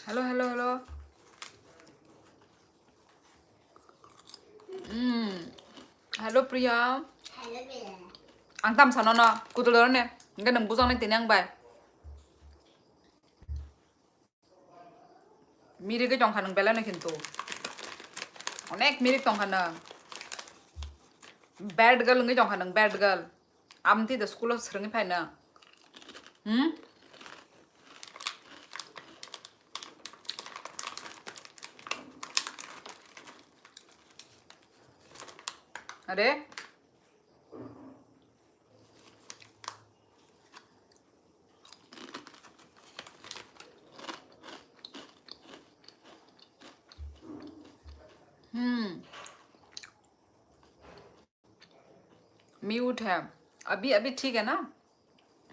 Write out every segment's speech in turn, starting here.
Hello, hello, hello. Hello Priya. Ang tam sana na. Kutuloy ne. Nga nang busang na tinyang bay. Miri ke jong kanang bela na kinto. Onek miri tong kanang. Bad girl nga jong kanang bad girl. Amti the school of srungi pai na. Ade? Mute है अभी अभी ठीक है ना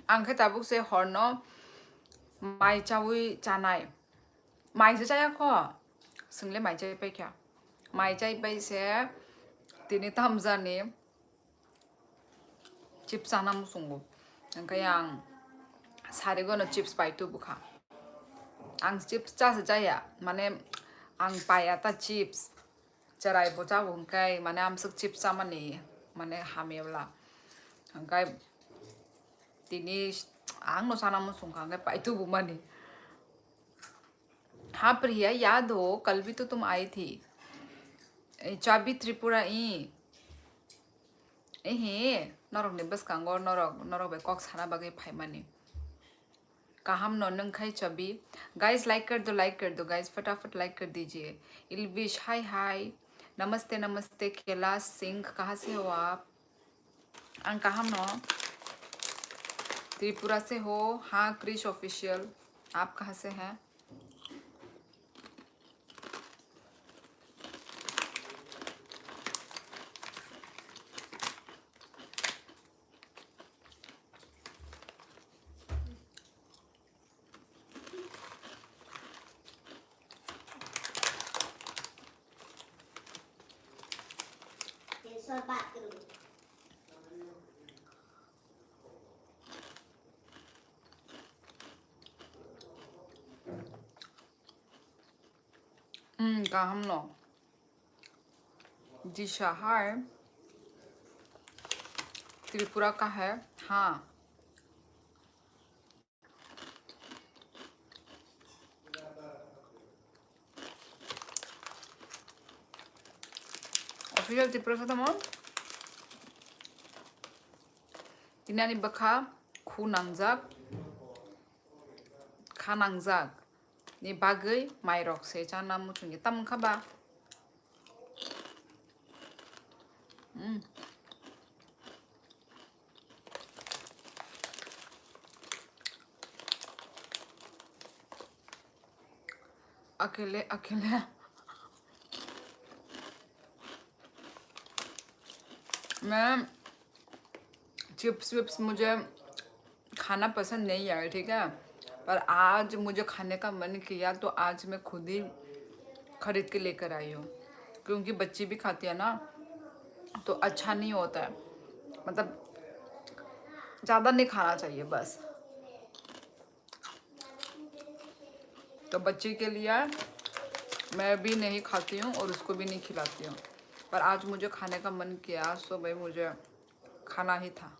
आंखे Tabuk से हॉर्नो माई चावुई चानाई माई से चाया खो संगले माई चाय पे क्या माई चाय पे से तिनी tamzani chips ana musungo angka yang सारेगोनो चिप्स बायतु बुखा आं चिप्स चास जाया माने आं पाया ता चिप्स चराय बोचा बुंकाय माने आमसक चिप्स आमानी माने हामेवला angkai tini ang no sana मुसुंगा angkai Baytu Boomani हाँ प्रिया याद हो कल भी तो तुम आई थी चाबी त्रिपुरा नरक ने बस कांगो नरक नरक बे कॉक साना बगे फाइमानी काहम नो नंखाई चबी गाइस लाइक कर दो गाइस फटाफट लाइक कर दीजिए इल्विश हाय हाय नमस्ते नमस्ते कैलाश सिंह कहाँ से हो आप अंग काहम नो त्रिपुरा से हो हाँ क्रिश ऑफिशियल आप कहाँ से हैं काहम नो दिशा हाय त्रिपुरा का है हाँ ऑफिशियल त्रिपुरा से तमो तिनानी बखा खु नांगजाक खा नांगजाक नि बागै माइरक से जाना मुथुंगे तम खाबा अकेले अकेले मैं चिप्स विप्स मुझे खाना पसंद नहीं है ठीक है पर आज मुझे खाने का मन किया तो आज मैं खुद ही खरीद के लेकर आई हूँ क्योंकि बच्ची भी खाती है ना तो अच्छा नहीं होता है मतलब ज़्यादा नहीं खाना चाहिए बस तो बच्ची के लिए मैं भी नहीं खाती हूँ और उसको भी नहीं खिलाती हूँ पर आज मुझे खाने का मन किया तो भाई मुझे खाना ही था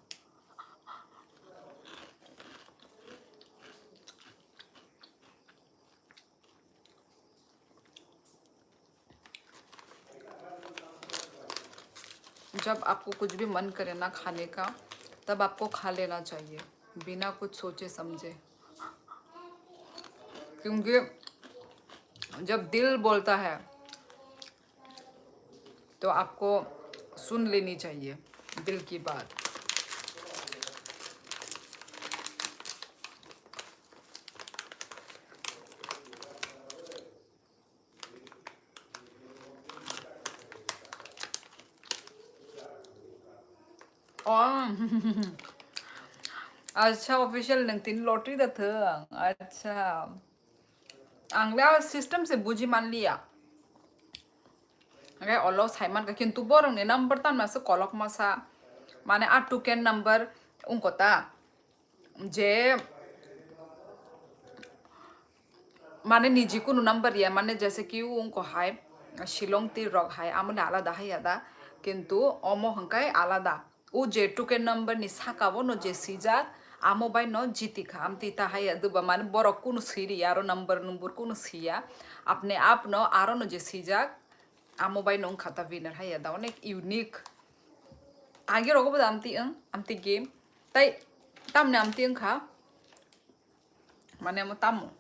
जब आपको कुछ भी मन करे ना खाने का तब आपको खा लेना चाहिए बिना कुछ सोचे समझे क्योंकि जब दिल बोलता है तो आपको सुन लेनी चाहिए दिल की बात अच्छा ऑफिशियल नंगतिन लॉटरी दा थ अच्छा आंगला सिस्टम से बुझी मान लिया ओके अल्लाह साइमान का किंतु बोरंग ने नंबर तान मासे कलक मासा माने आ टुकेन नंबर उनको ता जे माने निजिको नंबर या माने जैसे कि उनको हाय शिलोंग ती रग हाय आमुने आलादा हाय यादा किंतु ओमो हंकाय आलादा उ जेटु के नंबर नि साकाबो नो जे सिजा आमो बाय नो जितिखा आम तीता हाय दुबा माने बरक कुनु सिरि आरो नंबर नंबर कुनु सिया अपने आप नो आरो नो जे सिजा आमो बाय नो खाता विनर हाय यादा अनेक यूनिक आगे रगो बदा आमती गेम ताई तामने आमती खा माने आमो तामो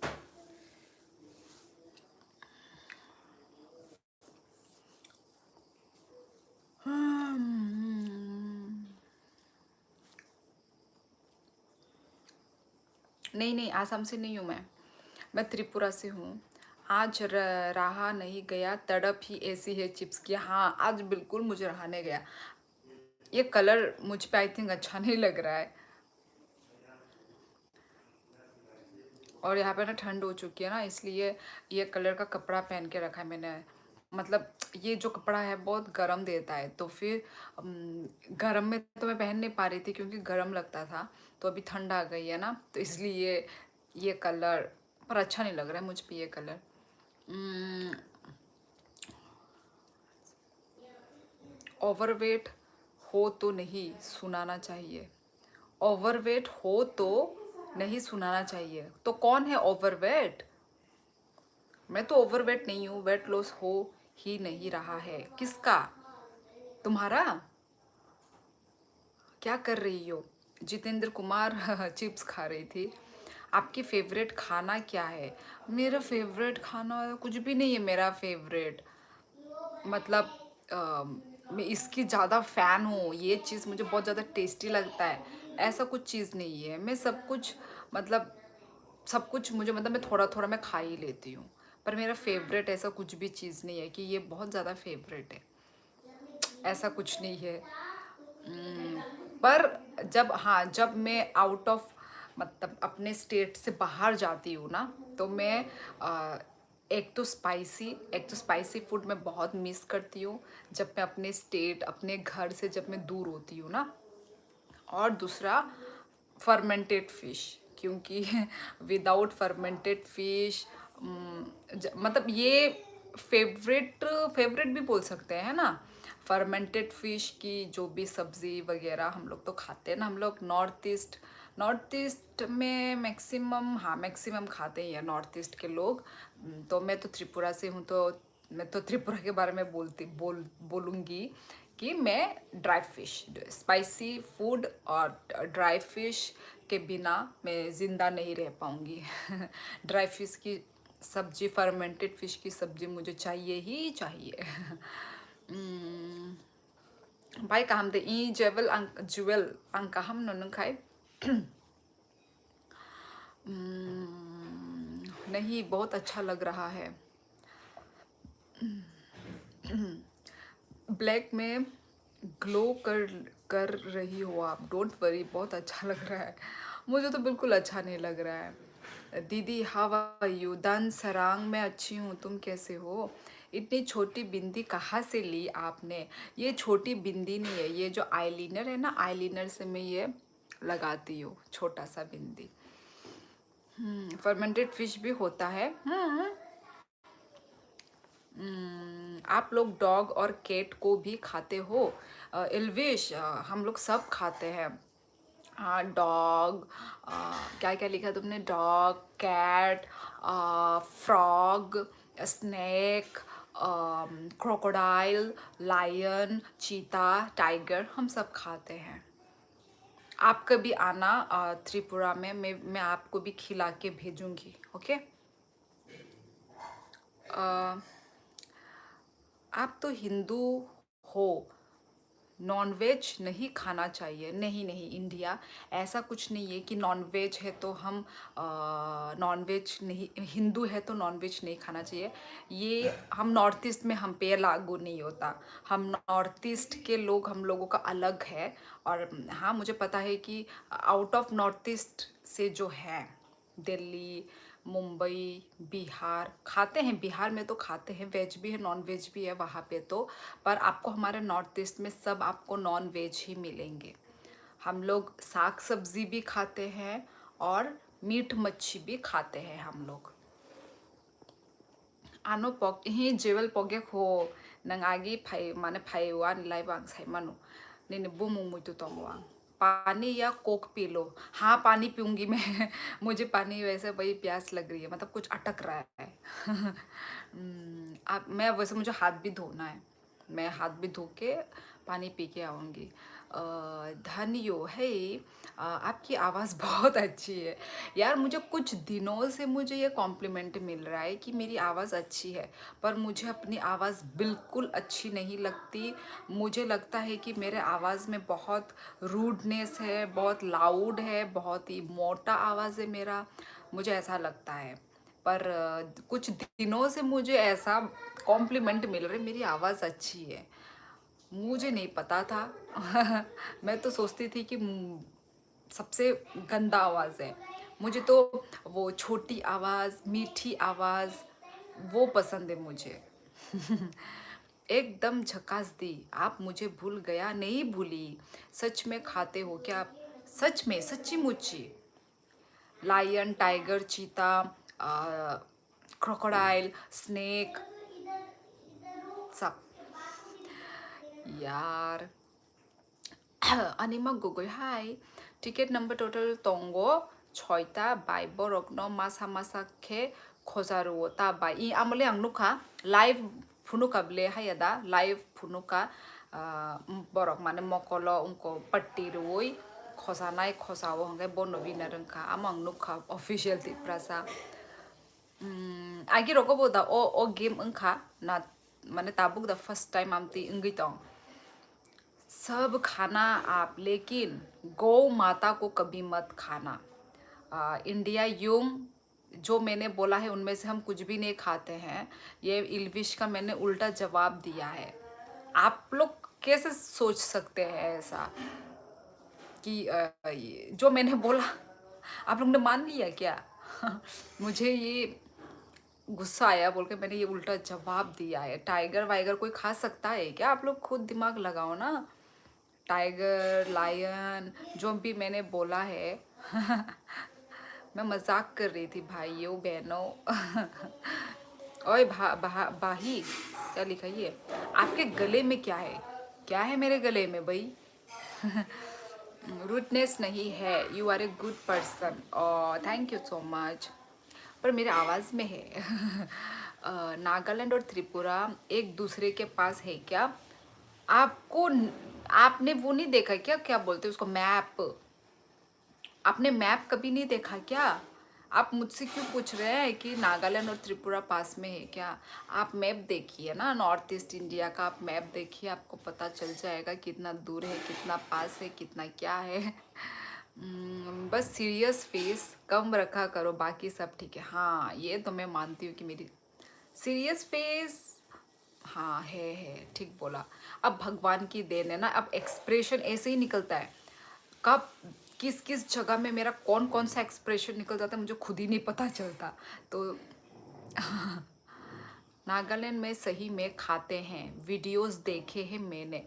नहीं नहीं आसाम से नहीं हूँ मैं त्रिपुरा से हूँ आज रहा नहीं गया तड़प ही ऐसी है चिप्स की हाँ आज बिल्कुल मुझे रहा नहीं गया ये कलर मुझ पे आई थिंक अच्छा नहीं लग रहा है और यहाँ पे ना ठंड हो चुकी है ना इसलिए ये कलर का कपड़ा पहन के रखा है मैंने मतलब ये जो कपड़ा है बहुत गर्म देता है तो फिर गर्म में तो मैं पहन नहीं पा रही थी क्योंकि गर्म लगता था तो अभी ठंड आ गई है ना तो इसलिए ये कलर पर अच्छा नहीं लग रहा है मुझ पे ये कलर ओवरवेट हो तो नहीं सुनाना चाहिए ओवरवेट हो तो नहीं सुनाना चाहिए तो कौन है ओवरवेट मैं तो ओवरवेट नहीं हूँ वेट लॉस हो ही नहीं रहा है किसका तुम्हारा क्या कर रही हो जितेंद्र कुमार चिप्स खा रही थी आपकी फेवरेट खाना क्या है मेरा फेवरेट खाना कुछ भी नहीं है मेरा फेवरेट मतलब मैं इसकी ज़्यादा फ़ैन हूँ ये चीज़ मुझे बहुत ज़्यादा टेस्टी लगता है ऐसा कुछ चीज़ नहीं है मैं सब कुछ मतलब सब कुछ मुझे मतलब मैं थोड़ा थोड़ा मैं खा ही लेती हूँ पर मेरा फेवरेट ऐसा कुछ भी चीज़ नहीं है कि ये बहुत ज़्यादा फेवरेट है ऐसा कुछ नहीं है पर जब हाँ जब मैं आउट ऑफ मतलब अपने स्टेट से बाहर जाती हूँ ना तो मैं एक तो स्पाइसी फूड मैं बहुत मिस करती हूँ जब मैं अपने स्टेट अपने घर से जब मैं दूर होती हूँ ना और दूसरा फर्मेंटेड फिश क्योंकि विदाउट फर्मेंटेड फिश मतलब ये फेवरेट फेवरेट भी बोल सकते हैं ना फर्मेंटेड फिश की जो भी सब्ज़ी वगैरह हम लोग तो खाते हैं ना हम लोग नॉर्थ ईस्ट में मैक्सिमम हाँ मैक्सिमम खाते ही हैं नॉर्थ ईस्ट के लोग तो मैं तो त्रिपुरा से हूँ तो मैं तो त्रिपुरा के बारे में बोलूँगी कि मैं ड्राई फिश स्पाइसी फूड और ड्राई फिश के बिना मैं ज़िंदा नहीं रह पाऊँगी ड्राई फिश की सब्जी फर्मेंटेड फिश की सब्जी मुझे चाहिए ही चाहिए भाई काम दे ई जुएल अंक हम नन खाए नहीं बहुत अच्छा लग रहा है ब्लैक में ग्लो कर रही हो आप डोंट वरी बहुत अच्छा लग रहा है मुझे तो बिल्कुल अच्छा नहीं लग रहा है दीदी हाउ आर यू दान सरांग मैं अच्छी हूँ तुम कैसे हो इतनी छोटी बिंदी कहाँ से ली आपने ये छोटी बिंदी नहीं है ये जो आईलाइनर है ना आईलाइनर से मैं ये लगाती हूँ छोटा सा बिंदी फर्मेंटेड फिश भी होता है आप लोग डॉग और कैट को भी खाते हो इल्विश हम लोग सब खाते हैं हाँ डॉग क्या क्या लिखा तुमने dog cat frog snake crocodile lion cheetah tiger हम सब खाते हैं आप कभी आना त्रिपुरा में मैं आपको भी खिला के भेजूंगी ओके आप तो हिंदू हो नॉनवेज नहीं खाना चाहिए नहीं नहीं इंडिया ऐसा कुछ नहीं है कि नॉनवेज है तो हम नॉनवेज नहीं हिंदू है तो नॉनवेज नहीं खाना चाहिए ये हम नॉर्थ ईस्ट में हम पे लागू नहीं होता हम नॉर्थ ईस्ट के लोग हम लोगों का अलग है और हाँ मुझे पता है कि आउट ऑफ नॉर्थ ईस्ट से जो है दिल्ली मुंबई बिहार खाते हैं बिहार में तो खाते हैं वेज भी है नॉन वेज भी है वहाँ पे तो पर आपको हमारे नॉर्थ ईस्ट में सब आपको नॉन वेज ही मिलेंगे हम लोग साग सब्जी भी खाते हैं और मीट मच्छी भी खाते हैं हम लोग ano pok hi jewel poge kho nangagi phai mane phai wan lai bang sai manu ने बुम मुझे तो पानी या कोक पी लो। हाँ पानी पीऊंगी मैं मुझे पानी वैसे वही प्यास लग रही है, मतलब कुछ अटक रहा है। आप मैं वैसे मुझे हाथ भी धोना है, मैं हाथ भी धो के पानी पी के आऊँगी। धन्यो है आपकी आवाज़ बहुत अच्छी है यार। मुझे कुछ दिनों से मुझे ये कॉम्प्लीमेंट मिल रहा है कि मेरी आवाज़ अच्छी है, पर मुझे अपनी आवाज़ बिल्कुल अच्छी नहीं लगती। मुझे लगता है कि मेरे आवाज़ में बहुत रूडनेस है, बहुत लाउड है, बहुत ही मोटा आवाज़ है मेरा, मुझे ऐसा लगता है। पर कुछ दिनों से मुझे ऐसा कॉम्प्लीमेंट मिल रहा है मेरी आवाज़ अच्छी है। मुझे नहीं पता था मैं तो सोचती थी कि सबसे गंदा आवाज़ है। मुझे तो वो छोटी आवाज़, मीठी आवाज़ वो पसंद है मुझे। एकदम झकास दी। आप मुझे भूल गया नहीं भूली। सच में खाते हो क्या आप? सच में सच्ची मुच्ची लायन, टाइगर, चीता, क्रोकोडाइल, स्नेक सब यार। Anima Gogoy hai. Ticket number total tongo choita by borokno masa masa ke khozaru ta by I amole angnuka live punuka ble hayada live punuka borok mane mokolo unko patti roi khozanai khozawo hangai bono vinarangka amang nuka official di prasa agi rokoboda o game angka na mane tabuk the first time amti ingi tong सब खाना आप, लेकिन गौ माता को कभी मत खाना। इंडिया यूम जो मैंने बोला है उनमें से हम कुछ भी नहीं खाते हैं। ये इल्विश का मैंने उल्टा जवाब दिया है। आप लोग कैसे सोच सकते हैं ऐसा कि जो मैंने बोला आप लोग ने मान लिया क्या? मुझे ये गुस्सा आया बोल के मैंने ये उल्टा जवाब दिया है। टाइगर वाइगर कोई खा सकता है क्या? आप लोग खुद दिमाग लगाओ ना। टाइगर, लायन जो भी मैंने बोला है मैं मजाक कर रही थी भाइयों बहनों। ओए बाही क्या लिखा ये? आपके गले में क्या है? क्या है मेरे गले में भाई? रूडनेस नहीं है, you are a good person और थैंक यू सो मच। पर मेरे आवाज़ में है। नागालैंड और त्रिपुरा एक दूसरे के पास है क्या? आपको आपने वो नहीं देखा क्या, क्या बोलते हैं उसको, मैप? आपने मैप कभी नहीं देखा क्या? आप मुझसे क्यों पूछ रहे हैं कि नागालैंड और त्रिपुरा पास में है क्या? आप मैप देखिए ना, नॉर्थ ईस्ट इंडिया का आप मैप देखिए, आपको पता चल जाएगा कितना दूर है, कितना पास है, कितना क्या है। बस सीरियस फेस कम रखा करो, बाकी सब ठीक है। हाँ ये तो मैं मानती हूँ कि मेरी सीरियस फेस हाँ है ठीक बोला। अब भगवान की देन है ना, अब एक्सप्रेशन ऐसे ही निकलता है। कब किस किस जगह में मेरा कौन कौन सा एक्सप्रेशन निकल जाता है मुझे खुद ही नहीं पता चलता। तो नागालैंड में सही में खाते हैं, वीडियोस देखे हैं मैंने।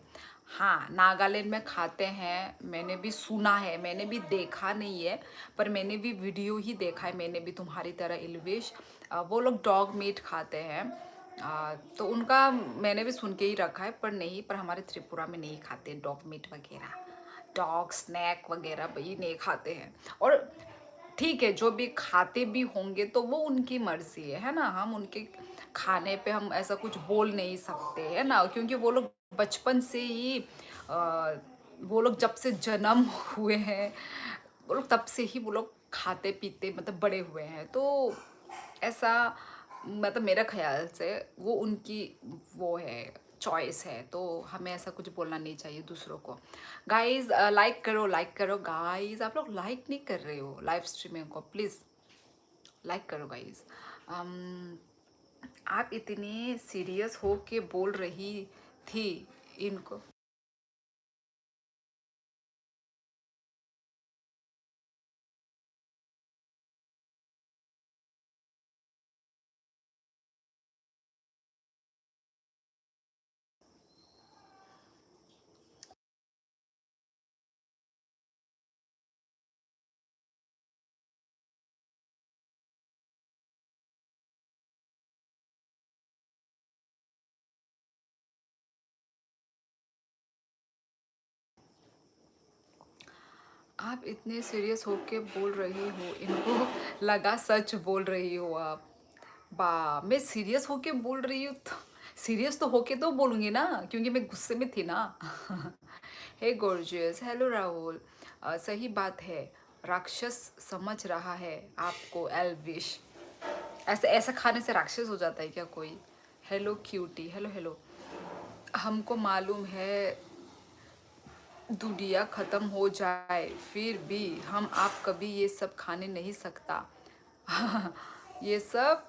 हाँ नागालैंड में खाते हैं, मैंने भी सुना है, मैंने भी देखा नहीं है, पर मैंने भी वीडियो ही देखा है। मैंने भी तुम्हारी तरह इल्विश वो लोग डॉग मीट खाते हैं। तो उनका मैंने भी सुन के ही रखा है, पर नहीं, पर हमारे त्रिपुरा में नहीं खाते डॉग मीट वगैरह, डॉग स्नैक वगैरह भाई नहीं खाते हैं। और ठीक है जो भी खाते भी होंगे तो वो उनकी मर्जी है ना, हम उनके खाने पे हम ऐसा कुछ बोल नहीं सकते है ना, क्योंकि वो लोग बचपन से ही वो लोग जब से जन्म हुए हैं वो लोग तब से ही वो लोग खाते पीते मतलब बड़े हुए हैं। तो ऐसा मतलब मेरा ख्याल से वो उनकी वो है, चॉइस है, तो हमें ऐसा कुछ बोलना नहीं चाहिए दूसरों को। गाइस लाइक करो, लाइक करो गाइस। आप लोग लाइक नहीं कर रहे हो लाइव स्ट्रीमिंग को, प्लीज़ लाइक करो गाइस। आप इतनी सीरियस हो के बोल रही थी इनको। आप इतने सीरियस होके बोल रही हो, इनको लगा सच बोल रही हो आप। बा मैं सीरियस होके बोल रही हूँ तो सीरियस तो होके तो बोलूँगी ना, क्योंकि मैं गुस्से में थी ना। हे गॉर्जियस, हेलो राहुल। सही बात है, राक्षस समझ रहा है आपको एल्विश। ऐसे ऐसा खाने से राक्षस हो जाता है क्या कोई? Hello cutie, hello hello. हमको मालूम है दुनिया ख़त्म हो जाए फिर भी हम आप कभी ये सब खाने नहीं सकता। ये सब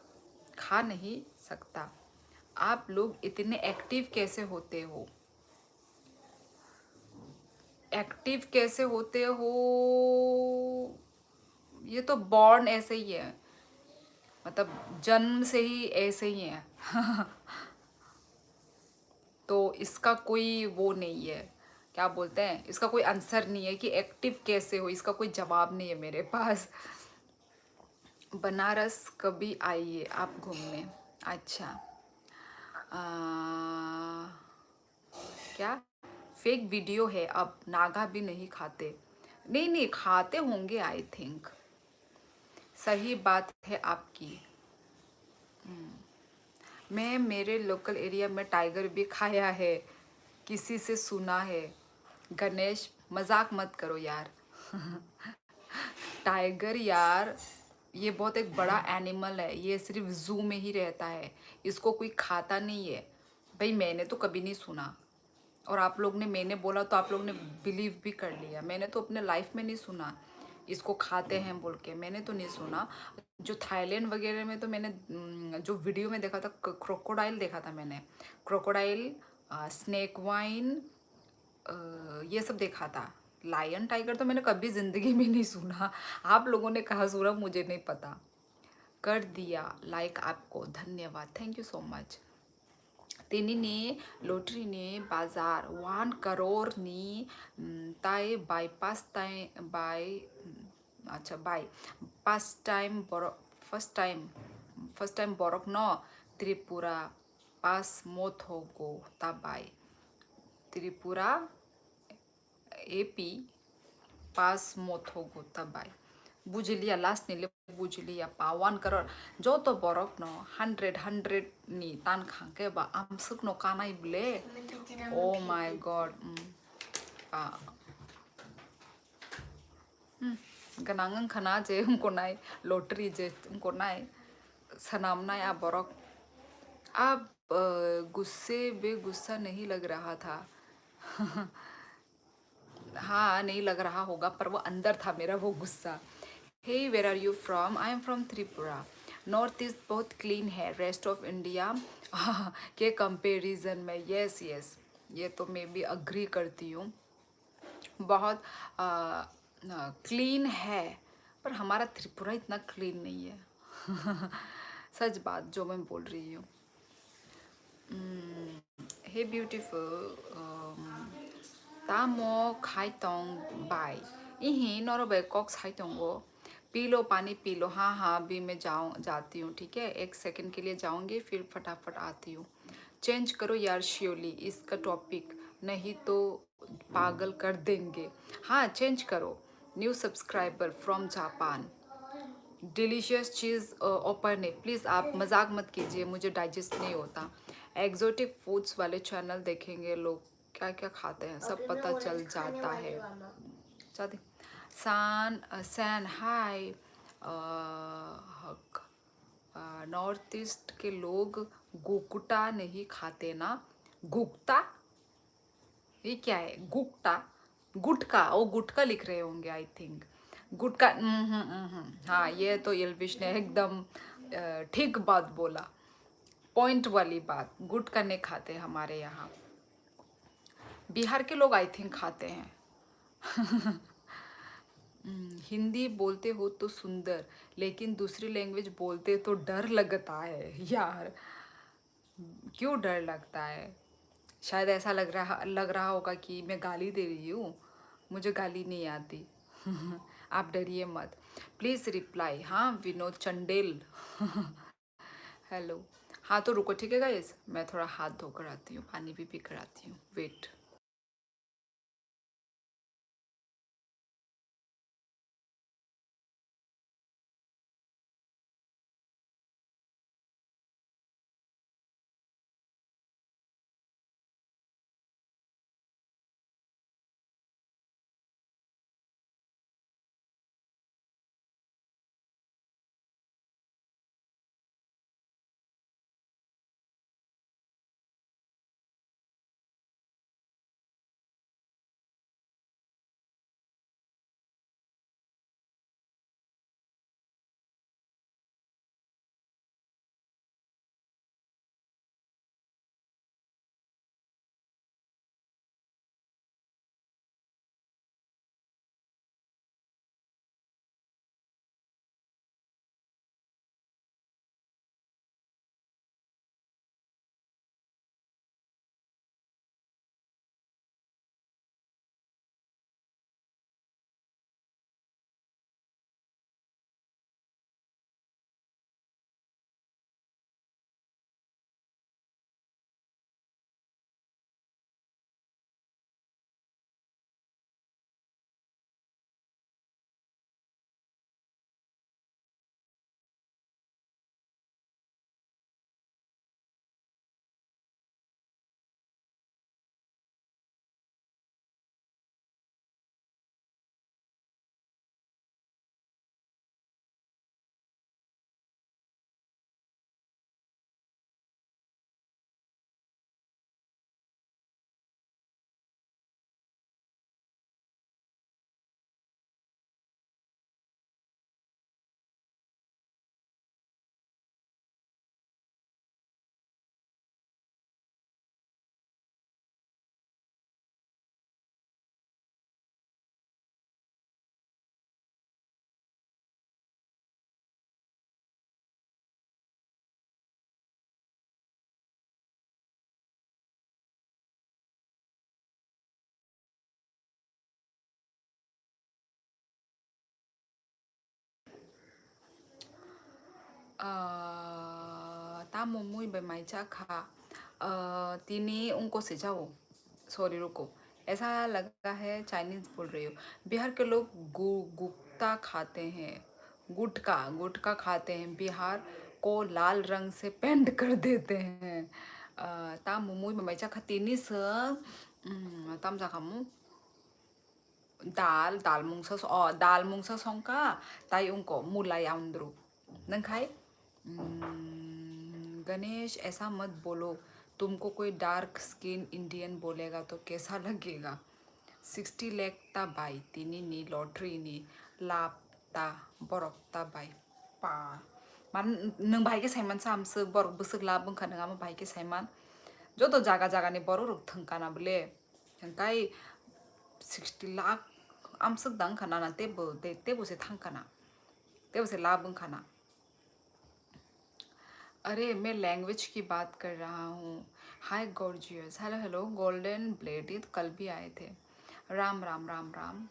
खा नहीं सकता। आप लोग इतने एक्टिव कैसे होते हो? एक्टिव कैसे होते हो? ये तो बॉर्न ऐसे ही है, मतलब जन्म से ही ऐसे ही है। तो इसका कोई वो नहीं है, क्या बोलते हैं, इसका कोई आंसर नहीं है कि एक्टिव कैसे हो, इसका कोई जवाब नहीं है मेरे पास। बनारस कभी आइए आप घूमने। अच्छा। आ, क्या फेक वीडियो है, अब नागा भी नहीं खाते? नहीं नहीं, खाते होंगे आई थिंक। सही बात है आपकी। मैं मेरे लोकल एरिया में टाइगर भी खाया है, किसी से सुना है। गणेश मजाक मत करो यार। टाइगर यार, ये बहुत एक बड़ा एनिमल है, ये सिर्फ जू में ही रहता है, इसको कोई खाता नहीं है। भाई मैंने तो कभी नहीं सुना, और आप लोग ने मैंने बोला तो आप लोग ने बिलीव भी कर लिया। मैंने तो अपने लाइफ में नहीं सुना इसको खाते हैं बोल के, मैंने तो नहीं सुना। जो थाईलैंड वगैरह में तो मैंने जो वीडियो में देखा था, क्रोकोडाइल देखा था मैंने। क्रोकोडाइल, स्नेक वाइन, ये सब देखा था। लायन टाइगर तो मैंने कभी ज़िंदगी में नहीं सुना। आप लोगों ने कहा सुना, मुझे नहीं पता। कर दिया लाइक आपको, धन्यवाद, थैंक यू सो मच। तेनीने लोटरीने बाजार 1 करोड़ ताई बाय पास टाइम बाय अच्छा बाय पास टाइम फर्स्ट टाइम बरक न त्रिपुरा पास मोथ हो गो ताबाई त्रिपुरा एपी पास मोथ हो गो ताबाई। बुझ लिया लास्ट निले, बुझ लिया पा 1 करोड़ जो तो बरक न 100 नि तान खांके बा आमसुक न कानाय ब्ले। Oh my God. पा गनांग खना जे उनको नाय लॉटरी जे उनको नाय सनाम नाय आ बरक। अब गुस्से बेगुस्सा नहीं लग रहा था। हाँ नहीं लग रहा होगा, पर वो अंदर था मेरा वो गुस्सा। Hey where are you from? I am from Tripura. North east बहुत क्लीन है रेस्ट ऑफ इंडिया के कंपेरिजन में। यस यस, ये तो मैं भी अग्री करती हूँ, बहुत क्लीन है, पर हमारा त्रिपुरा इतना क्लीन नहीं है। सच बात जो मैं बोल रही हूँ। हे ब्यूटीफुल, तामो खाइतोंग बाय इही नौरबे कॉक्स खाइतोंगो। पी लो पानी पी लो। हाँ हाँ, अभी मैं जाती हूँ, ठीक है, 1 सेकंड के लिए जाऊँगी, फिर फटाफट आती हूँ। चेंज करो यार श्योरली इसका टॉपिक, नहीं तो पागल कर देंगे। हाँ चेंज करो। New subscriber from Japan. Delicious cheese open है, प्लीज़ आप मजाक मत कीजिए, मुझे डाइजेस्ट नहीं होता। एग्जोटिक फूड्स वाले चैनल देखेंगे लोग, क्या क्या खाते हैं सब पता चल जाता है। चाहते सैन हाय। हक नॉर्थ ईस्ट के लोग गुक्ता नहीं खाते ना? गुक्ता, ये क्या है गुक्ता? गुटका, ओ गुटका लिख रहे होंगे आई थिंक। गुटका, हाँ ये तो यलविश ने एकदम ठीक बात बोला, पॉइंट वाली बात। गुटका नहीं खाते हमारे यहाँ, बिहार के लोग आई थिंक खाते हैं। हिंदी बोलते हो तो सुंदर, लेकिन दूसरी लैंग्वेज बोलते तो डर लगता है यार। क्यों डर लगता है? शायद ऐसा लग रहा होगा कि मैं गाली दे रही हूँ, मुझे गाली नहीं आती। आप डरिए मत, प्लीज़ रिप्लाई। हाँ विनोद चंडेल। हेलो। हाँ तो रुको, ठीक है गाइस, मैं थोड़ा हाथ धोकर आती हूँ, पानी भी पी कर आती हूँ, वेट। तामो मुई बेमाइचा खा तीनी उनको से जाओ। सॉरी रुको, ऐसा लगा है चाइनीज बोल रही हो। बिहार के लोग गुटखा खाते हैं। गुटखा गुटखा खाते हैं। बिहार को लाल रंग से पेंट कर देते हैं। तामो मुई बेमाइचा खा तीनी स तामजा खामू दाल मुंगसा सौंका ताई उनको मुलाई आउंद्रू नंखाई। गणेश ऐसा मत बोलो, तुमको कोई डार्क स्किन इंडियन बोलेगा तो कैसा लगेगा। 60 लाख ता बाई तीनी नी लॉटरी नी लाभ ता बरक ता बाई पा मान नों भाई के साइमान सामसो बरक बसक लाभ बुंखा नङा भाई के साइमान जो तो जागा जागा ने बरो रुक थंकाना बोले थंकाई 60 लाख आमसक दांग खाना ना तेबो से थंकाना तेबो से लाभ बुंखाना। अरे मैं लैंग्वेज की बात कर रहा हूँ। Hi gorgeous, hello hello golden ब्लेडेड कल भी आए थे। राम राम राम राम।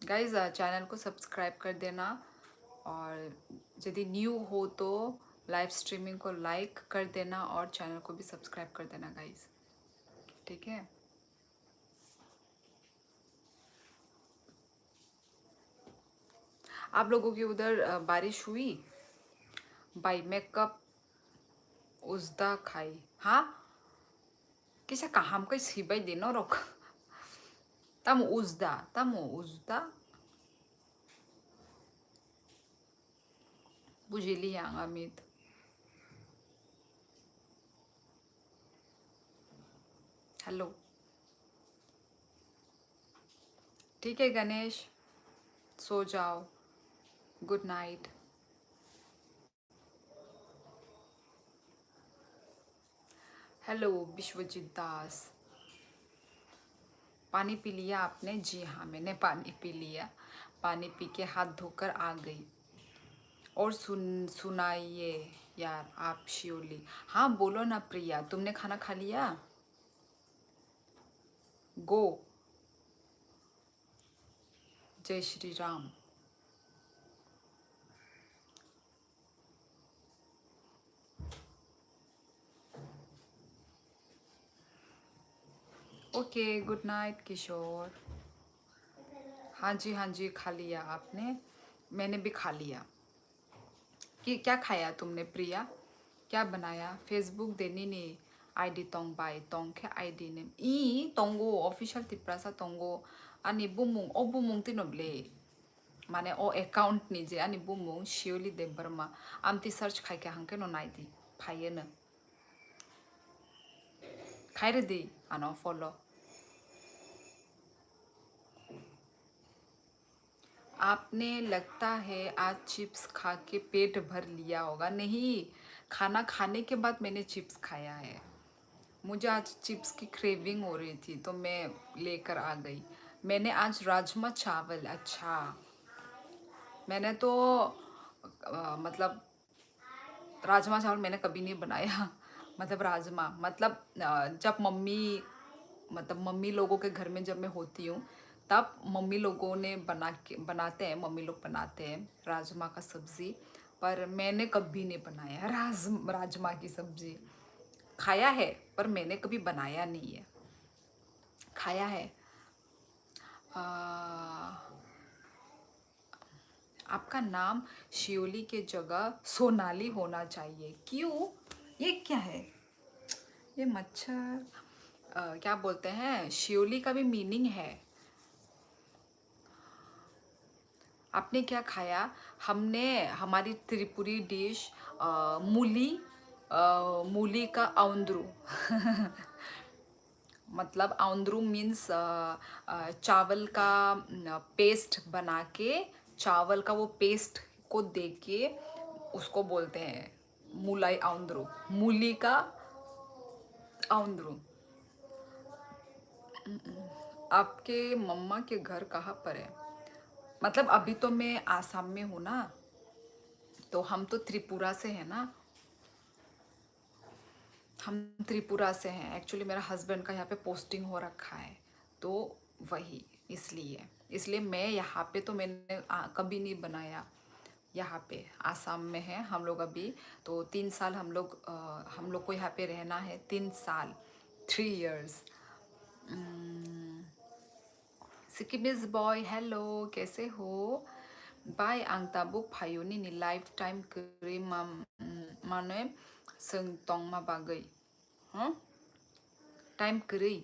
गाइज चैनल को सब्सक्राइब कर देना और यदि न्यू हो तो लाइव स्ट्रीमिंग को लाइक कर देना और चैनल को भी सब्सक्राइब कर देना गाइज, ठीक है। आप लोगों की उधर बारिश हुई? बाई मेकअप उजदा खाई हाँ किसा kaham kay sibay din norok tamo uzda bujili yang amit। Hello, ठीक है गणेश, सो जाओ, गुड नाइट। हेलो विश्वजीत दास, पानी पी लिया आपने? जी हाँ मैंने पानी पी लिया, पानी पी के हाथ धोकर आ गई। और सुनाइए यार आप शियोली। हाँ बोलो ना प्रिया, तुमने खाना खा लिया? गो, जय Shri Ram. Okay good night Kishore. हाँ जी खा लिया आपने? मैंने भी खा लिया। कि क्या खाया तुमने प्रिया? क्या बनाया? फेसबुक देनी ने आईडी तोंग बाई तोंग के आईडी ने ई तोंगो ऑफिशियल तिप्रासा तोंगो आनी बुमुंग ओ बुमुंग तिनोब्ले माने ओ अकाउंट निजे आनी बुमुंग शियोली दे बर्मा आमती सर्च खाई के हंके नो नाइदी फाये न खाइरे दी आनो फॉलो। आपने लगता है आज चिप्स खा के पेट भर लिया होगा। नहीं, खाना खाने के बाद मैंने चिप्स खाया है। मुझे आज चिप्स की क्रेविंग हो रही थी तो मैं लेकर आ गई। मैंने आज राजमा चावल, अच्छा मैंने तो मतलब राजमा चावल मैंने कभी नहीं बनाया मतलब राजमा मतलब जब मम्मी लोगों के घर में जब मैं होती हूँ तब मम्मी लोगों ने बनाते हैं, मम्मी लोग बनाते हैं राजमा का सब्ज़ी, पर मैंने कभी नहीं बनाया राजमा की सब्ज़ी। खाया है पर मैंने कभी बनाया नहीं है। खाया है। आपका नाम शियोली के जगह सोनाली होना चाहिए। क्यों? ये क्या है? ये मच्छर क्या बोलते हैं, शियोली का भी मीनिंग है। आपने क्या खाया? हमने हमारी त्रिपुरी डिश मूली का औंद्रू मतलब औंद्रू मीन्स चावल का पेस्ट बना के, चावल का वो पेस्ट को दे के उसको बोलते हैं मूलाई औंद्रू, मूली का औंद्रू। आपके मम्मा के घर कहाँ पर है? मतलब अभी तो मैं आसाम में हूँ ना, तो हम तो त्रिपुरा से हैं ना, हम त्रिपुरा से हैं। एक्चुअली मेरा हस्बैंड का यहाँ पे पोस्टिंग हो रखा है तो वही इसलिए इसलिए मैं यहाँ पे तो मैंने कभी नहीं बनाया। यहाँ पे आसाम में है हम लोग अभी, तो 3 साल हम लोग को यहाँ पे रहना है, 3 साल, 3 years। सिक्किमिज बॉय हेलो, कैसे हो? बाय आं ताबुक फायुनि नि लाइफ टाइम करी माने सों तंग मा बागै हाँ टाइम करै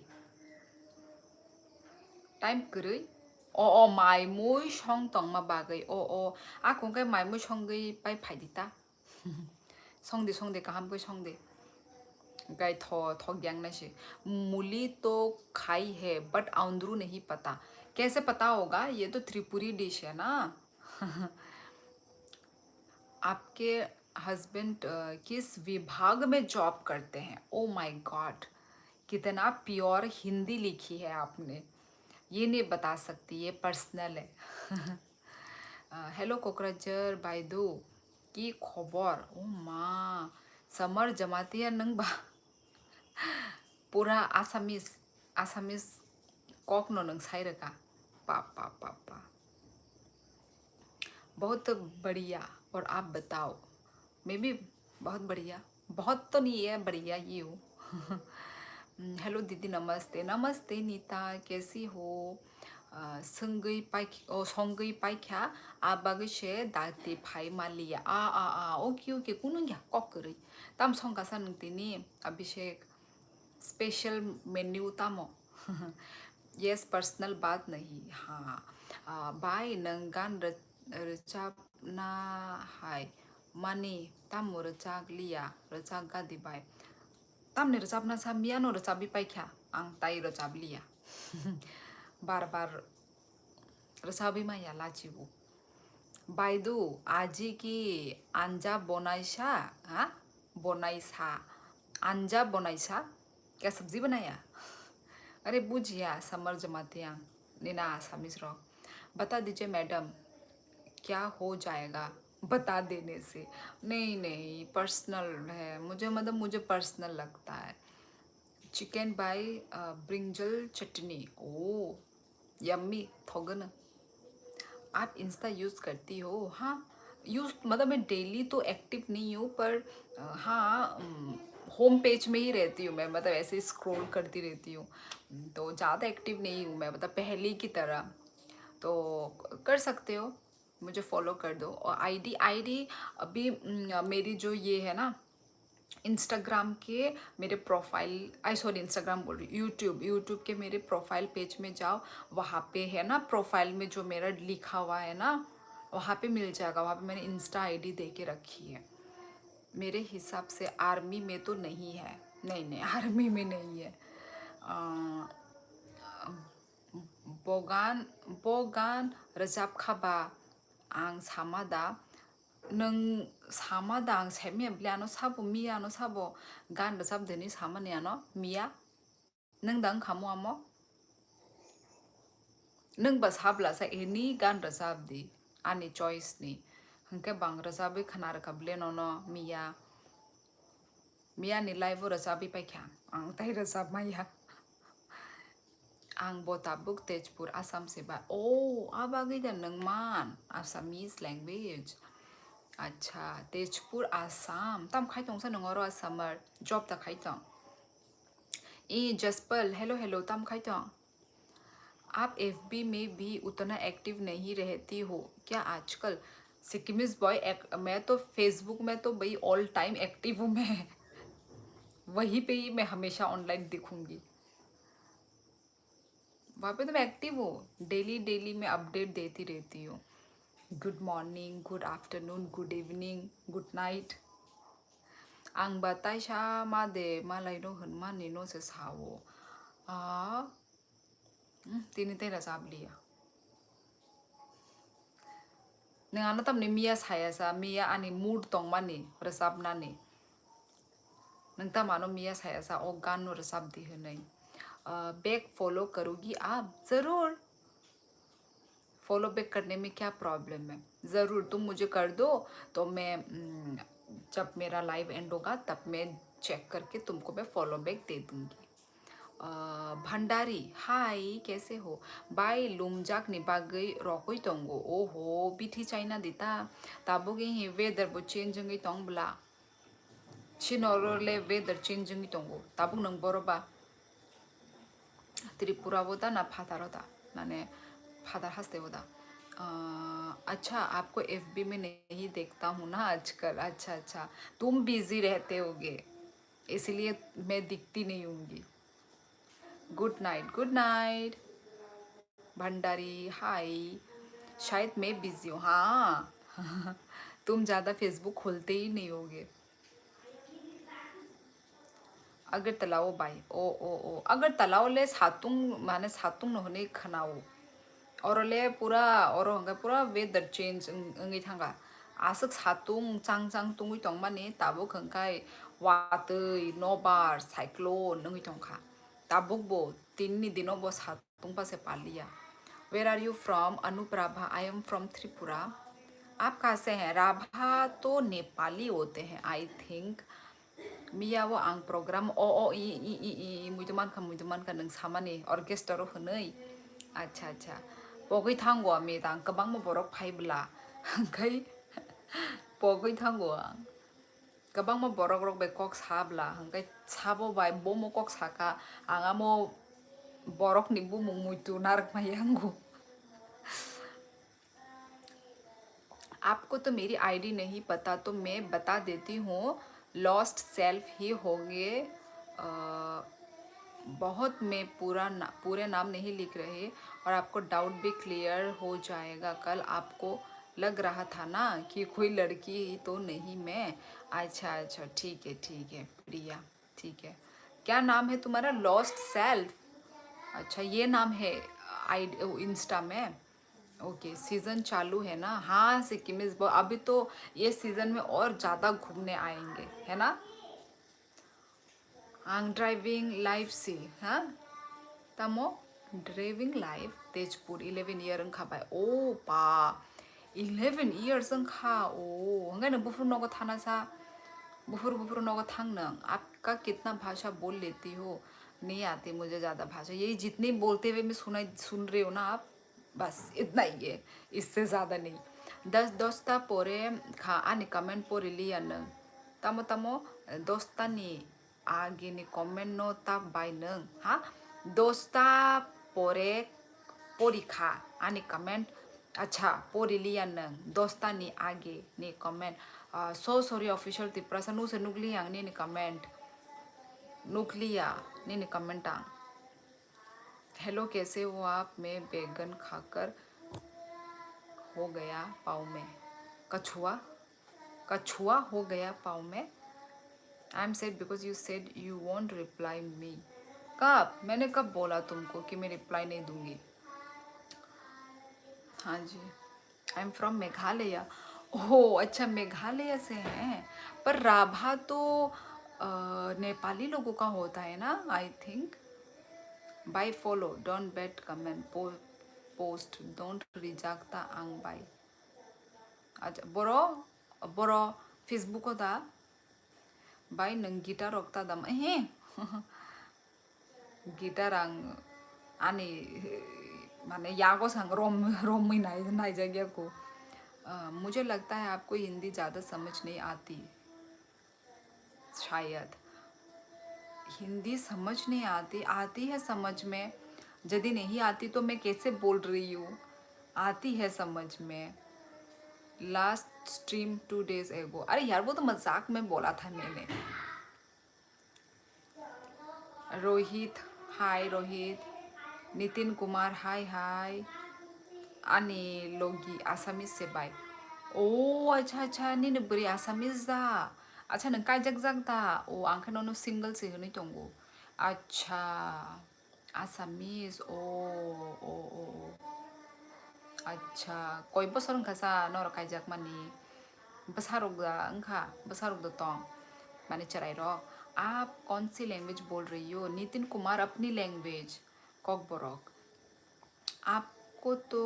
अ माइ मुइ सं तंग मा बागै आ कंगे माइ मुइ संगै बाय फाइदिता संदे कहम गै संदे गाय थो ग्यांग नशे मूली तो खाई है बट आंदरू नहीं पता। कैसे पता होगा, ये तो त्रिपुरी डिश है ना। आपके हस्बैंड किस विभाग में जॉब करते हैं? ओ माय गॉड, कितना प्योर हिंदी लिखी है आपने। ये नहीं बता सकती, ये पर्सनल है। हेलो कोकराझार बायदू की खबर? ओ माँ समर जमातिया नंग बा पूरा आसामिस कॉक नो नंग साइरका पापा पापा बहुत बढ़िया। और आप बताओ? मैं भी बहुत बढ़िया, बहुत तो नहीं है, बढ़िया ही हूँ। हेलो दीदी, नमस्ते नमस्ते नीता, कैसी हो? संगई पाइख्या आबाग से दाते फाइ मालिया आ ओके ओके कुनु क्या कॉकरी तम संगासा नंगतिनी अभिषेक स्पेशल मेन्यू तामो। यस पर्सनल बात नहीं, हाँ बाय नंगान रचाब ना हाय मानी तामो रचाग लिया रचाग गादी बाय तामने रचाब ना सा मियानो रचाबी पाई क्या आंग ताई रचाब लिया। बार बार रचाबी माया लाचिबू बायदू आजी की आंजा बोनाइसा, हाँ बोनाइसा आंजा बोनाइसा क्या सब्जी बनाया? अरे बुझिया समर जमातिया नीना आसामिस रहो। बता दीजिए मैडम, क्या हो जाएगा बता देने से? नहीं नहीं पर्सनल है, मुझे पर्सनल लगता है। चिकन बाय ब्रिंजल चटनी, ओ यम्मी थोगन। आप इंस्टा यूज़ करती हो? हाँ यूज़ मैं डेली तो एक्टिव नहीं हूँ, पर हाँ होम पेज में ही रहती हूँ मैं, ऐसे स्क्रॉल करती रहती हूँ। तो ज़्यादा एक्टिव नहीं हूँ मैं, पहले की तरह। तो कर सकते हो, मुझे फॉलो कर दो। और आईडी अभी मेरी जो ये है ना इंस्टाग्राम के मेरे प्रोफाइल, सॉरी इंस्टाग्राम बोल रही, यूट्यूब के मेरे प्रोफाइल पेज में जाओ, वहाँ पे है ना प्रोफाइल में जो मेरा लिखा हुआ है ना, वहाँ पे मिल जाएगा। वहाँ पे मैंने इंस्टा आईडी दे के रखी है। मेरे हिसाब से आर्मी में तो नहीं है, नहीं आर्मी में नहीं है। बोगान रजाब खाबा आं सामादा नों सामादा आं सेमिया ब्लियानो साबो मियानो साबो गान रजाब देनी सामानियानो मिया नों दां खामो आमो नों बस हाबला सा एनी गान रजाब दी आनी चॉइस नी हंके बांग रजाबी खाना रखाबले नोनो मिया नि लाइव रजाबी पाइख्या आं ताई रजाब माया आं बताबुक तेजपुर आसाम से बा ओ आबागै दा नोंमान आसामीज लैंग्वेज। अच्छा तेजपुर आसाम तम खाई सा नंगरो आसामर जॉब ता खाई ई जसपल हेलो तम खाई आप एफबी में भी उतना एक्टिव नहीं रहती हो क्या आजकल? सिक्किमिस बॉय मैं तो फेसबुक में तो भाई ऑल टाइम एक्टिव हूँ मैं। वहीं पे ही मैं हमेशा ऑनलाइन दिखूंगी, वहाँ पे तो मैं एक्टिव हूँ, डेली मैं अपडेट देती रहती हूँ। Good morning, good afternoon, good evening, good night. आं बताय सा मादे मालाय नो होन माने नो से सावो आ तिनी तेरा साब लिया नोंहानो तामने मिया सायासा मिया आनी मूड तंग मानी रसाब नानी नों तामानो मिया सायासा ओ गान नो रसाब दी होनै। बैक फॉलो करोगी आप? ज़रूर, फॉलो बैक करने में क्या प्रॉब्लम है, ज़रूर तुम मुझे कर दो तो मैं जब मेरा लाइव एंड होगा तब मैं चेक करके तुमको मैं फॉलो बैक दे दूँगी। भंडारी हाय कैसे हो बाय लुमजाक नि बागै रकoi tongo ओहो बिथि चाइना दिता ताबोगे हि वेदर बो चेंजिंग तंगब्ला चिनोरले वेदर चेंजिंग तंगो ताबुक नंग बरोबा त्रिपुरा बोदा ना फादार होता माने फादर हंसते होता अच्छा आपको एफबी में नहीं देखता हूँ ना आजकल अच्छा अच्छा तुम बिजी रहते होगे इसलिए मैं दिखती नहीं होंगी गुड नाइट भंडारी हाय शायद मैं बिजी हूँ हाँ तुम ज़्यादा फेसबुक खोलते ही नहीं होगे अगर तलाव बाई ओ अगर तलाव ले सातुंग माने सातुंग होने खनाओ और ले पूरा और हंगा पूरा वेदर चेंज अंगी थांगा आसक सातुंग चांग चांग तुंगी तंग माने ताबो खंखाय वातै नोबार साइक्लोन अंगी तंखा ताबुक बो तीन दिनों बो सातुंग पासे पालिया where are you from Anuprabha I am from Tripura आप कहाँ से हैं राभा तो नेपाली होते हैं आई थिंक मिया वो आं प्रोग्राम ओ ई मुइदमान का नों सामानि अर्केस्ट्रार होनै अच्छा अच्छा पगै थांगौ मेदां गोबां बरक फाइब्ला ओंखाय पगै थांगौ आं गोबां बरक रक बे कक साब्ला ओंखाय साबो बाय बमो कक साका आंगामो borok ni bumung muitu narak mayangu आपको तो मेरी आईडी नहीं पता तो मैं बता देती हूँ लॉस्ट सेल्फ ही होंगे बहुत में पूरे नाम नहीं लिख रहे और आपको डाउट भी क्लियर हो जाएगा कल आपको लग रहा था ना कि कोई लड़की ही तो नहीं मैं अच्छा अच्छा ठीक है प्रिया ठीक है क्या नाम है तुम्हारा लॉस्ट सेल्फ अच्छा ये नाम है आई इंस्टा में ओके सीज़न चालू है ना हाँ सिक्किम इस अभी तो ये सीज़न में और ज़्यादा घूमने आएंगे है ना आंग ड्राइविंग लाइफ से हाँ तमो ड्राइविंग लाइफ तेजपुर 11 ईयर ओंखाबाय ओ बा 11 इयर्स ओंखा ओ हंगाय नों बुफुर नगो थाना सा बुफुर नगो थांग नों आपका कितना भाषा बोल लेती हो नहीं आती मुझे ज़्यादा भाषा यही जितनी बोलते हुए मैं सुन रही हो ना आप बस इतना ही है इससे ज़्यादा नहीं 10 पोरे खा आनी कमेंट पोरे लिया नों तामो तामो दस्तानी आगे नि कमेंट नो ता बाय नों हा 10 पोरे पोरिखा आनी कमेंट अच्छा पोरी लिया नों 10 नि आगे नि comment so sorry official Tiprasa नु से नुगलिया नि कमेंट नुकलिया नि कमेंट हेलो कैसे हो आप मैं बैगन खाकर हो गया पाँव में कछुआ कछुआ हो गया पाँव में I am said because you said you want reply me कब मैंने कब बोला तुमको कि मैं रिप्लाई नहीं दूंगी हाँ जी आई एम फ्रॉम मेघालय ओह अच्छा मेघालय से हैं पर राभा तो नेपाली लोगों का होता है ना I think bye follow don't bet comment post don't reject the uh bye अच्छा बरो फेसबुक दा बाय नों गिटार रक्ता दाम हे गिटार आं आनी माने यागो संग रोम में नाई जगह को मुझे लगता है आपको हिंदी ज़्यादा समझ नहीं आती शायद हिंदी समझ नहीं आती है समझ में यदि नहीं आती तो मैं कैसे बोल रही हूँ आती है समझ में लास्ट स्ट्रीम 2 days एगो अरे यार वो तो मजाक में बोला था मैंने रोहित हाय रोहित नितिन कुमार हाय हाय आनी लोगी आसामीज से बाय ओ अच्छा नी बोरी आसामीज दा अच्छा नों कायजाक जाक दा ओ आंखो नों सिंगल से होनै दंगो अच्छा आसामीज ओ अच्छा कय बसर ओंखासा नर कायजाक मानी बसारोग दा ओंखा बसारोग दा तंग माने चराई रो आप कौन सी लैंग्वेज बोल रही हो नितिन कुमार अपनी लैंग्वेज कॉक बोरक आपको तो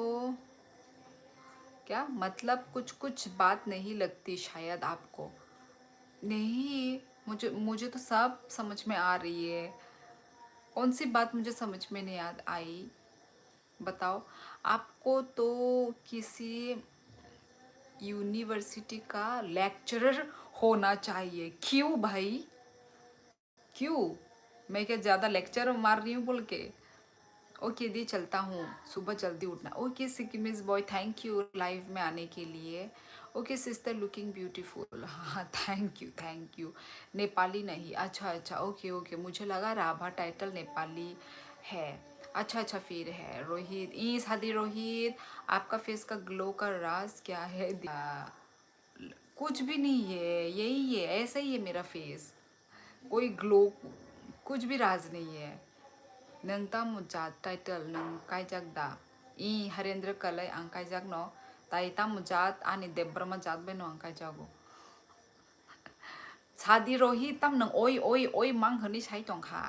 क्या मतलब कुछ बात नहीं लगती शायद आपको नहीं मुझे तो सब समझ में आ रही है कौन सी बात मुझे समझ में नहीं याद आई, बताओ। आपको तो किसी यूनिवर्सिटी का लेक्चरर होना चाहिए। क्यों भाई, क्यों? मैं क्या ज़्यादा लेक्चर मार रही हूँ बोल के? ओके दी, चलता हूँ, सुबह जल्दी उठना। Okay Sikkimese boy, thank you live में आने के लिए। ओके सिस्टर लुकिंग ब्यूटीफुल, हाँ thank you thank you. Nepali नहीं, अच्छा अच्छा, ओके ओके, मुझे लगा राभा टाइटल नेपाली है। अच्छा अच्छा, फिर है रोहित। ई शादी रोहित, आपका फेस का ग्लो का राज क्या है? कुछ भी नहीं है, यही है, ऐसा ही है मेरा फेस, कोई ग्लो, कुछ भी राज नहीं है। नंता मुजात टाइटल नंग कायजागदा ई हरेंद्र कलय आं कायजाग न ताइता मुजात आनी देब्रमा जात बे न आं कायजागो सादी रोही तम नंग ओई ओई ओई मांग हनी साइ तंखा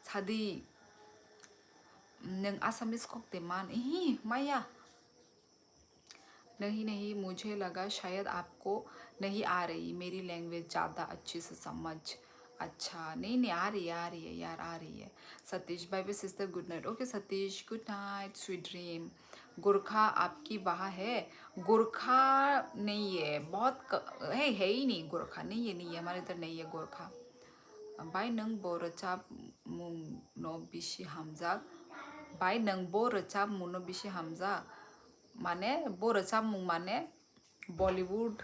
सादी नंग आसामिस कोकते मान ही माया नहीं नहीं, मुझे लगा शायद आपको नहीं आ रही मेरी लैंग्वेज ज़्यादा अच्छे से समझ। अच्छा नहीं नहीं, आ रही है, आ रही है यार, आ रही है। Satish bye bye sister, good night. Okay Satish, good night, sweet dream. Gorkha आपकी वहाँ है? गोरखा नहीं है, है ही नहीं, गोरखा नहीं है, नहीं है, हमारे इधर नहीं है गोरखा। बाय नंग बोरचाप मुंग नो बिशी हमजा, बाय नंग बोरचाप मुनो बिशी हमजा माने बोरचाप मुंग माने बॉलीवुड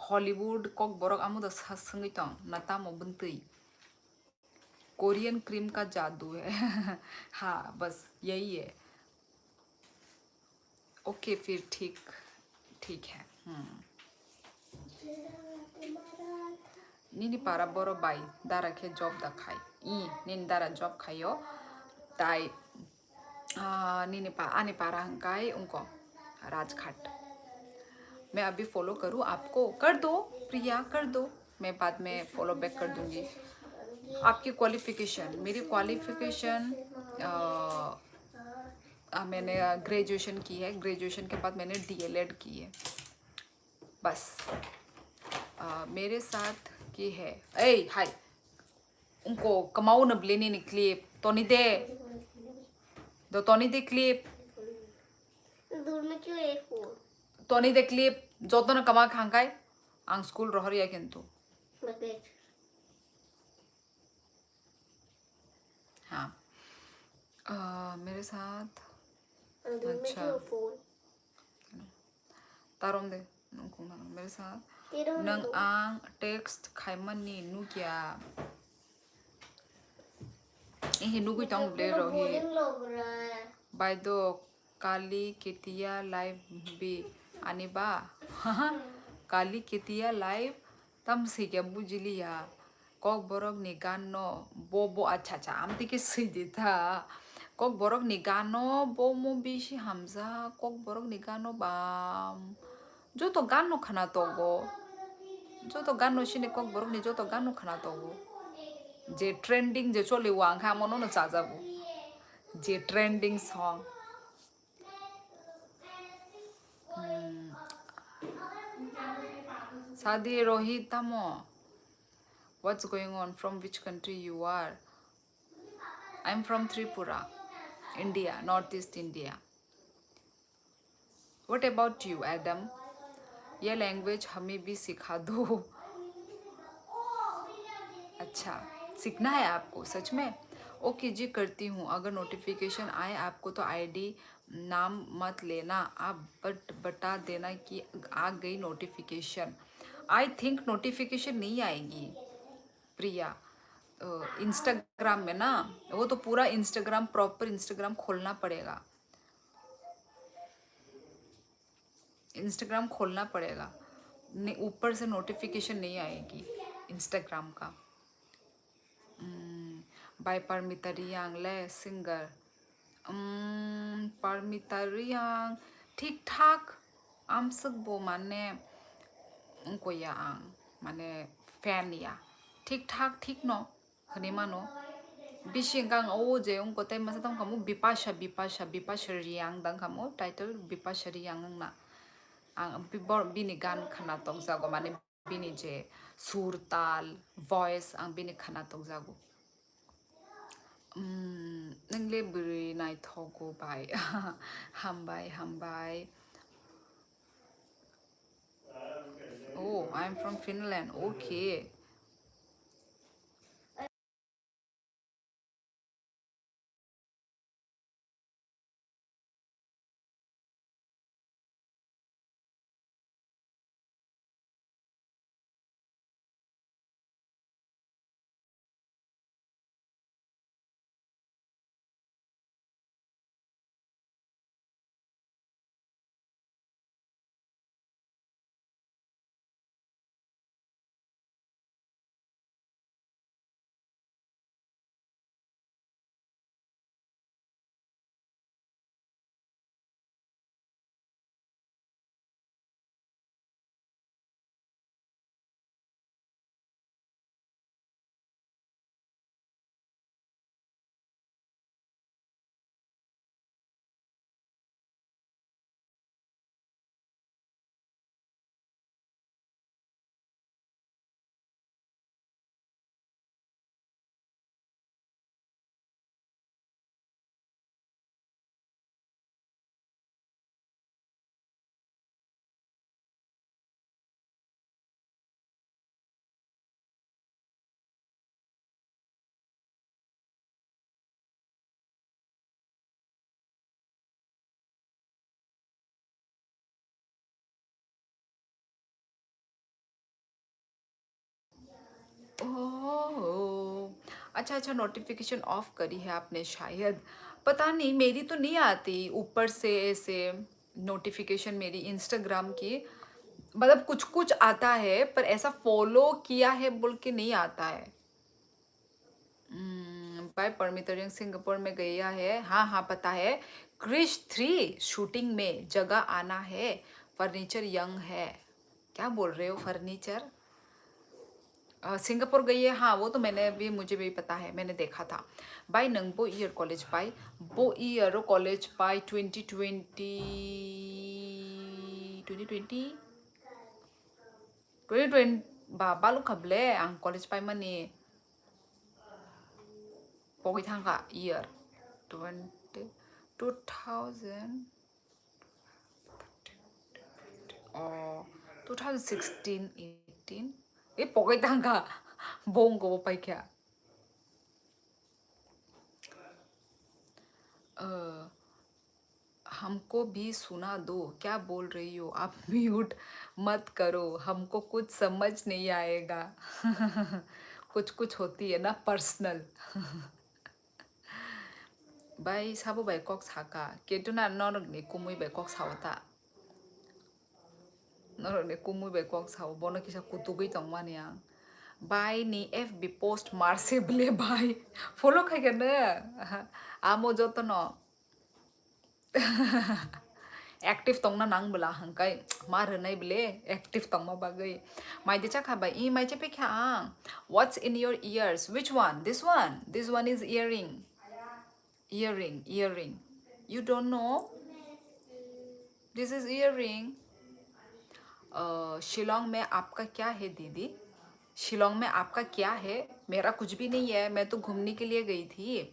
हॉलीवुड कक बरक आमुदा संगीतों नता मोबंतई कोरियन क्रीम का जादू है। हाँ बस यही है। ओके फिर ठीक, ठीक है। Nini para boro bai dara ke job da khai nin dara job khayo tai nini pa आने पारा हंकाई उनको राजघाट। मैं अभी फॉलो करूँ आपको? कर दो प्रिया, कर दो, मैं बाद में फॉलो बैक कर दूंगी। आपकी क्वालिफिकेशन, मेरी क्वालिफिकेशन मैंने ग्रेजुएशन की है, ग्रेजुएशन के बाद मैंने डीएलएड की है बस। मेरे साथ की है ए हाय उनको कमाऊ न ब्लेनी नि क्लिप तोनी दे दो, तोनी दे क्लिप दूर में क्यों है फोन? तोनी दे क्लिप जो तो न कमा खांगाय आंग स्कूल रहरिया किंतु हाँ मेरे साथ। अच्छा तारों दे मेरे साथ नंग आंग टेक्स्ट खाइमनी नु क्या ये नु कोई टांग ब्ले रही बाय दो काली केतिया लाइव भी आने बा काली केतिया लाइव तम से क्या बुझलिया कक बरक नि गानो बो अच्छा अच्छा आम दिके सही देता कक बरक नि गानो बो मो बिशी हमजा कक बरक नि गानो बाम जो तो गानो खाना तो गो जो तो गानो शिने कक बरक नि जो तो गानो खाना तो गो जे ट्रेंडिंग जे चले वांग हा मनो न चाजाबो जे trending song Sadi Rohit Tamo. What's going on? From which country you are? I'm from Tripura, India, Northeast India. What about you, Adam? ये लैंग्वेज हमें भी सिखा दो। अच्छा सीखना है आपको सच में? ओके जी करती हूँ। अगर नोटिफिकेशन आए आपको तो आईडी नाम मत लेना, आप बता देना कि आ गई नोटिफिकेशन। आई थिंक नोटिफिकेशन नहीं आएगी प्रिया। इंस्टाग्राम में ना, वो तो पूरा इंस्टाग्राम प्रॉपर इंस्टाग्राम खोलना पड़ेगा, इंस्टाग्राम खोलना पड़ेगा, ऊपर से नोटिफिकेशन नहीं आएगी इंस्टाग्राम का। बाय परमिता रियांग ले सिंगर। परमिता रियांग ठीक ठाक आम सकबो माने उनको या आंग माने फैन या ठीक ठाक ठीक नो हने मानो बिशिंगांग ओ जे उनको ते मसा तम kamu बिपाशा बिपाशा बिपाशा रियांग दंग kamu टाइटल बिपाशा रियांग ना आंग बिनी गान खाना तंग जागो माने bini je sur tal voice ang bini khana tong jago nangle buri nai thogo bai hambai oh I'm from Finland okay ओह अच्छा अच्छा नोटिफिकेशन ऑफ करी है आपने शायद पता नहीं मेरी तो नहीं आती ऊपर से ऐसे नोटिफिकेशन मेरी इंस्टाग्राम की मतलब कुछ कुछ आता है पर ऐसा फॉलो किया है बोल के नहीं आता है भाई परमितरियंग सिंगापुर में गया है हाँ हाँ पता है क्रिश 3 शूटिंग में जगह आना है फर्नीचर यंग है क्या बोल रहे हो फर्नीचर सिंगापुर गई है हाँ वो तो मैंने भी मुझे भी पता है मैंने देखा था बाय नंगबो ईयर कॉलेज बाय बो ईयर कॉलेज बाय 2020 बालू खबले आं कॉलेज बाय मनी पगी थांगा ईयर 2000 2016 18 ए पगी थांगा बोंगो पाई क्या हमको भी सुना दो क्या बोल रही हो आप म्यूट मत करो हमको कुछ समझ नहीं आएगा कुछ कुछ होती है ना personal by Sabo by Kock साका केटुना नरक ने कुमुई बाई कॉक सावता नरक ने कुमुई बाई कॉक साव बोनो किसा कुतुगई तंगमानिया बाई नी FB पोस्ट मारसे बले बाई फॉलो खाइगन आमो जोतो न एक्टिव तंगना नांगबला हंकाय मार होनाय बले एक्टिव तंगमा बागै माइदे चाखाबाय ई माइचे पेख्या आं what's in your ears which one this one is earring you don't know this is earring Shillong में आपका क्या है दीदी शिलोंग में आपका क्या है मेरा कुछ भी नहीं है मैं तो घूमने के लिए गई थी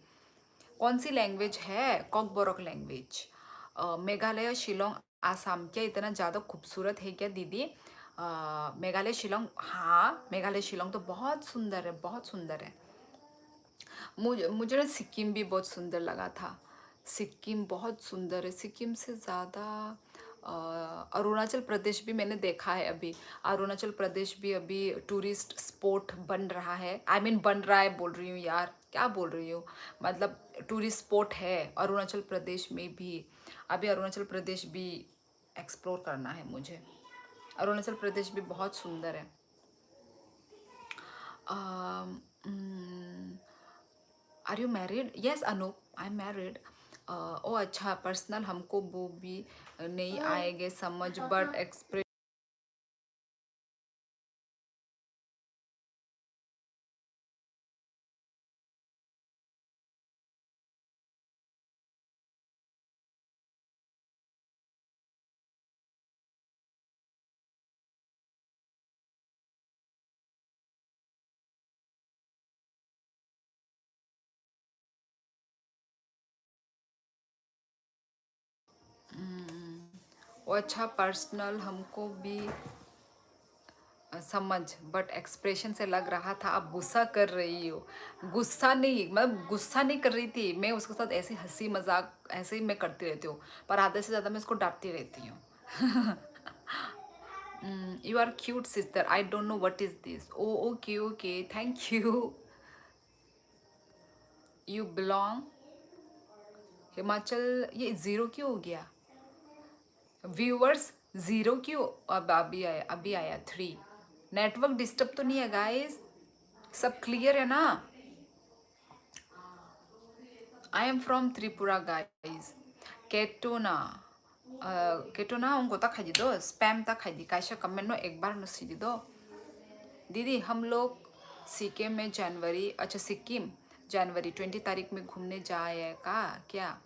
कौन सी लैंग्वेज है कॉकबोरक लैंग्वेज मेघालय शिलोंग आसाम क्या इतना ज़्यादा खूबसूरत है क्या दीदी मेघालय शिलोंग हाँ मेघालय शिलोंग तो बहुत सुंदर है बहुत सुंदर है मुझे ना सिक्किम भी बहुत सुंदर लगा था सिक्किम बहुत सुंदर है सिक्किम से ज़्यादा अरुणाचल प्रदेश भी मैंने देखा है अभी अरुणाचल प्रदेश भी अभी टूरिस्ट स्पॉट बन रहा है आई मीन बन रहा है बोल रही हूँ यार क्या बोल रही हूँ मतलब टूरिस्ट स्पॉट है अरुणाचल प्रदेश में भी अभी अरुणाचल प्रदेश भी एक्सप्लोर करना है मुझे अरुणाचल प्रदेश भी बहुत सुंदर है are you married yes Anoop I am married oh अच्छा पर्सनल हमको वो भी नहीं आएंगे समझ बट एक्सप्रेस वो अच्छा पर्सनल हमको भी समझ, बट एक्सप्रेशन से लग रहा था आप गुस्सा कर रही हो। गुस्सा नहीं, मतलब गुस्सा नहीं कर रही थी मैं, उसके साथ ऐसे हंसी मजाक ऐसे ही मैं करती रहती हूँ, पर आधे से ज़्यादा मैं उसको डांटती रहती हूँ। You are cute sister, I don't know what is this. Oh okay okay, thank you. You belong Himachal. ये ज़ीरो क्यों हो गया व्यूअर्स? ज़ीरो क्यों? अब अभी आया 3। नेटवर्क डिस्टर्ब तो नहीं है गाइस? सब क्लियर है ना? I am from Tripura guys. केटोना केटोना उनको तक खाई दो, स्पैम तक खाई दी कैसा कमेंट नो एक बार नो सी दो। दीदी हम लोग सिक्किम में जनवरी, अच्छा सिक्किम जनवरी 20 तारीख में घूमने जाएगा क्या?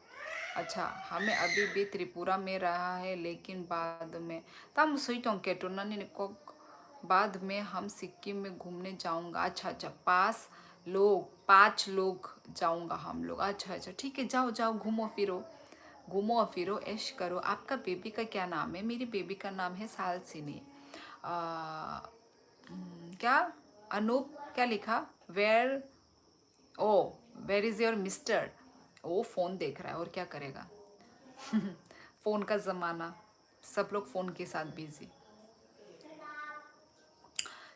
अच्छा, हमें अभी भी त्रिपुरा में रहा है लेकिन बाद में तम सुई तो केटोना ने को बाद में हम सिक्किम में घूमने जाऊंगा। अच्छा अच्छा, 5 लोग जाऊंगा हम लोग। अच्छा अच्छा ठीक है, जाओ जाओ, घूमो फिरो ऐश करो। आपका बेबी का क्या नाम है? मेरी बेबी का नाम है सालसिनी। क्या अनूप क्या लिखा? Where oh where is your mister? वो फ़ोन देख रहा है और क्या करेगा। फ़ोन का ज़माना, सब लोग फ़ोन के साथ बिजी।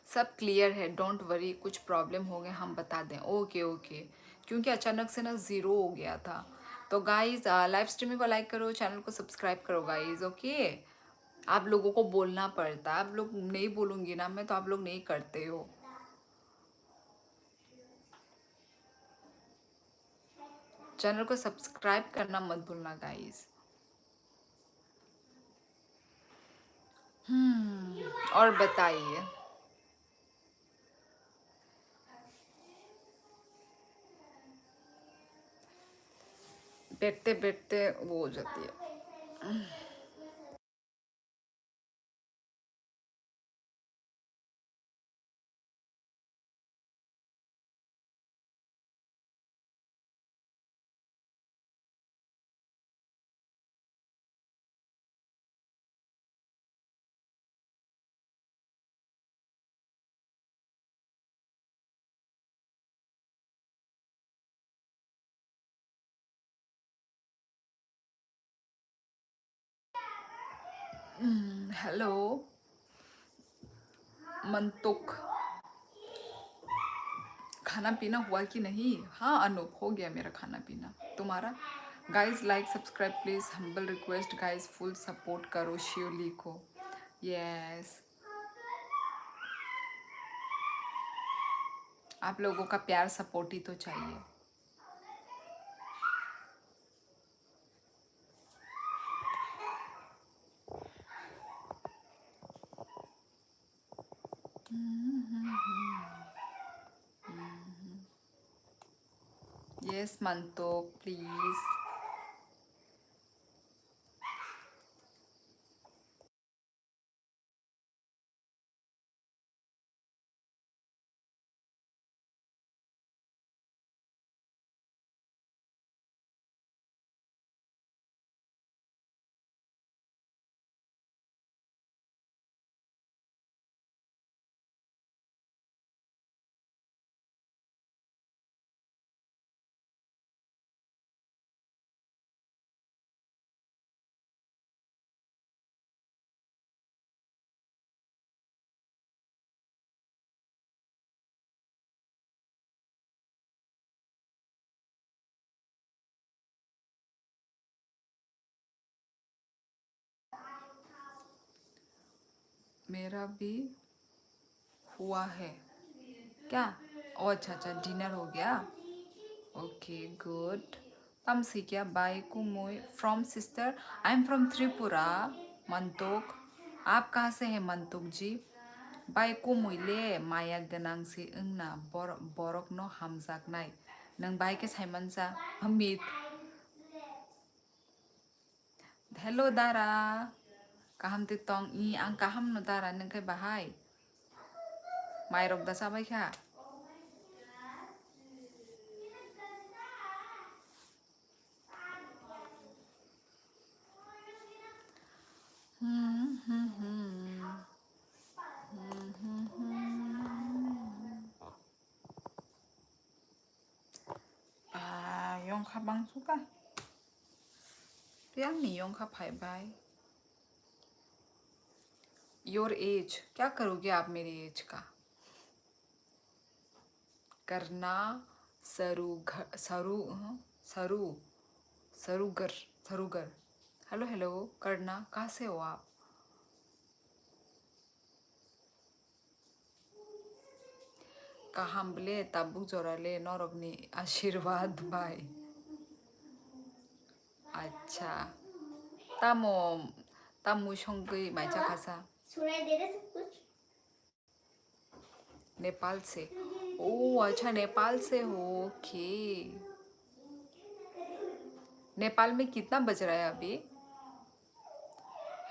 सब क्लियर है, डोंट वरी। कुछ प्रॉब्लम हो गया हम बता दें। ओके ओके, क्योंकि अचानक से ना ज़ीरो हो गया था। तो गाइज लाइव स्ट्रीमिंग को लाइक करो, चैनल को सब्सक्राइब करो गाइज। ओके, आप लोगों को बोलना पड़ता है, आप लोग नहीं बोलूँगी ना मैं तो आप लोग नहीं करते हो। चैनल को सब्सक्राइब करना मत भूलना गाइज। और बताइए। बैठते बैठते वो हो जाती है। हेलो मंतुक, खाना पीना हुआ कि नहीं? हाँ अनूप, हो गया मेरा खाना पीना। तुम्हारा? Guys like subscribe please, humble request guys, full support करो शिवली को। यस, आप लोगों का प्यार सपोर्ट ही तो चाहिए। यस मंतुक प्लीज। मेरा भी हुआ है क्या? ओ अच्छा अच्छा, डिनर हो गया। Okay good. तम क्या बाय कुमोय from sister, I am from Tripura मंतोक। आप कहाँ से हैं मंतोक जी? बाय कुमुले माया गनांग से इंगना बरक नो हमजाक नाय नंग बाय के साइमन सा Amit. Hello Dara, kaham titong I ang kaham no dara nang kay bahay mayrog da sabay ka। 영카 방수가 नहीं 영카 भाई भाई योर एज क्या करोगे आप मेरी एज का करना सरू सरू सरू सरूगर सरूगर हेलो हेलो करना कहाँ से हो आप काहम्बले ताबुक जोराले नौरगनी आशीर्वाद भाई अच्छा तामो तामु शंगई माइचा खासा सुनाई दे रहा सब कुछ नेपाल से ओ अच्छा नेपाल से हो ओके नेपाल में कितना बज रहा है अभी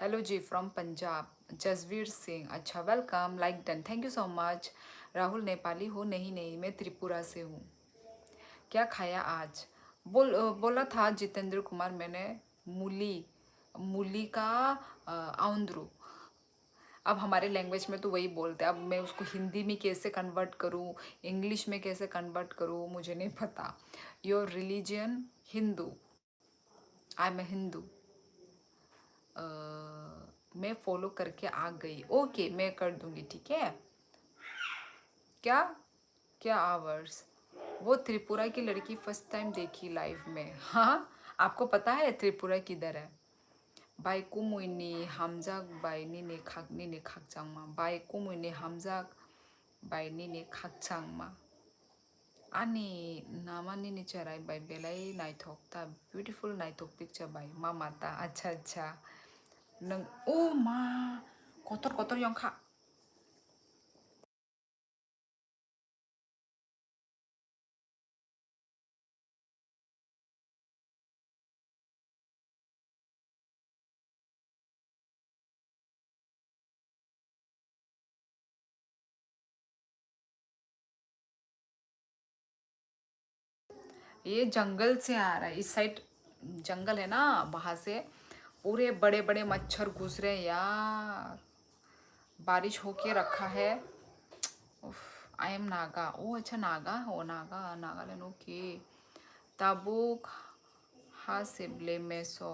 हेलो जी फ्रॉम पंजाब जसवीर सिंह अच्छा welcome like done thank you so much Rahul Nepali हो नहीं नहीं मैं त्रिपुरा से हूँ क्या खाया आज बोला था जितेंद्र कुमार मैंने मूली मूली का आउंद्रू अब हमारे लैंग्वेज में तो वही बोलते हैं अब मैं उसको हिंदी में कैसे कन्वर्ट करूँ इंग्लिश में कैसे कन्वर्ट करूँ मुझे नहीं पता your religion Hindu I am a Hindu मैं फॉलो करके आ गई ओके मैं कर दूंगी ठीक है क्या क्या आवर्स वो त्रिपुरा की लड़की फर्स्ट टाइम देखी लाइव में हाँ आपको पता है त्रिपुरा किधर है बाई कुमुइनी हमजाक बाईनी ने खाकनी ने खाकचांगमा बाई कुमुइनी हमजाक बाईनी ने खाकचांगमा आनी नामानी ने चराई बाई बेलाई नाइथोकता ब्यूटीफुल नाइथोक पिक्चर बाई मा माता अच्छा अच्छा नंग ओ मा kotor kotor yang kak ये जंगल से आ रहा है इस साइड जंगल है ना वहां से पूरे बड़े बड़े मच्छर घुस रहे हैं यार बारिश होके रखा है आई एम नागा ओ अच्छा नागा हो नागा नागालैंड ओके ताबुक हा सिबले मेसो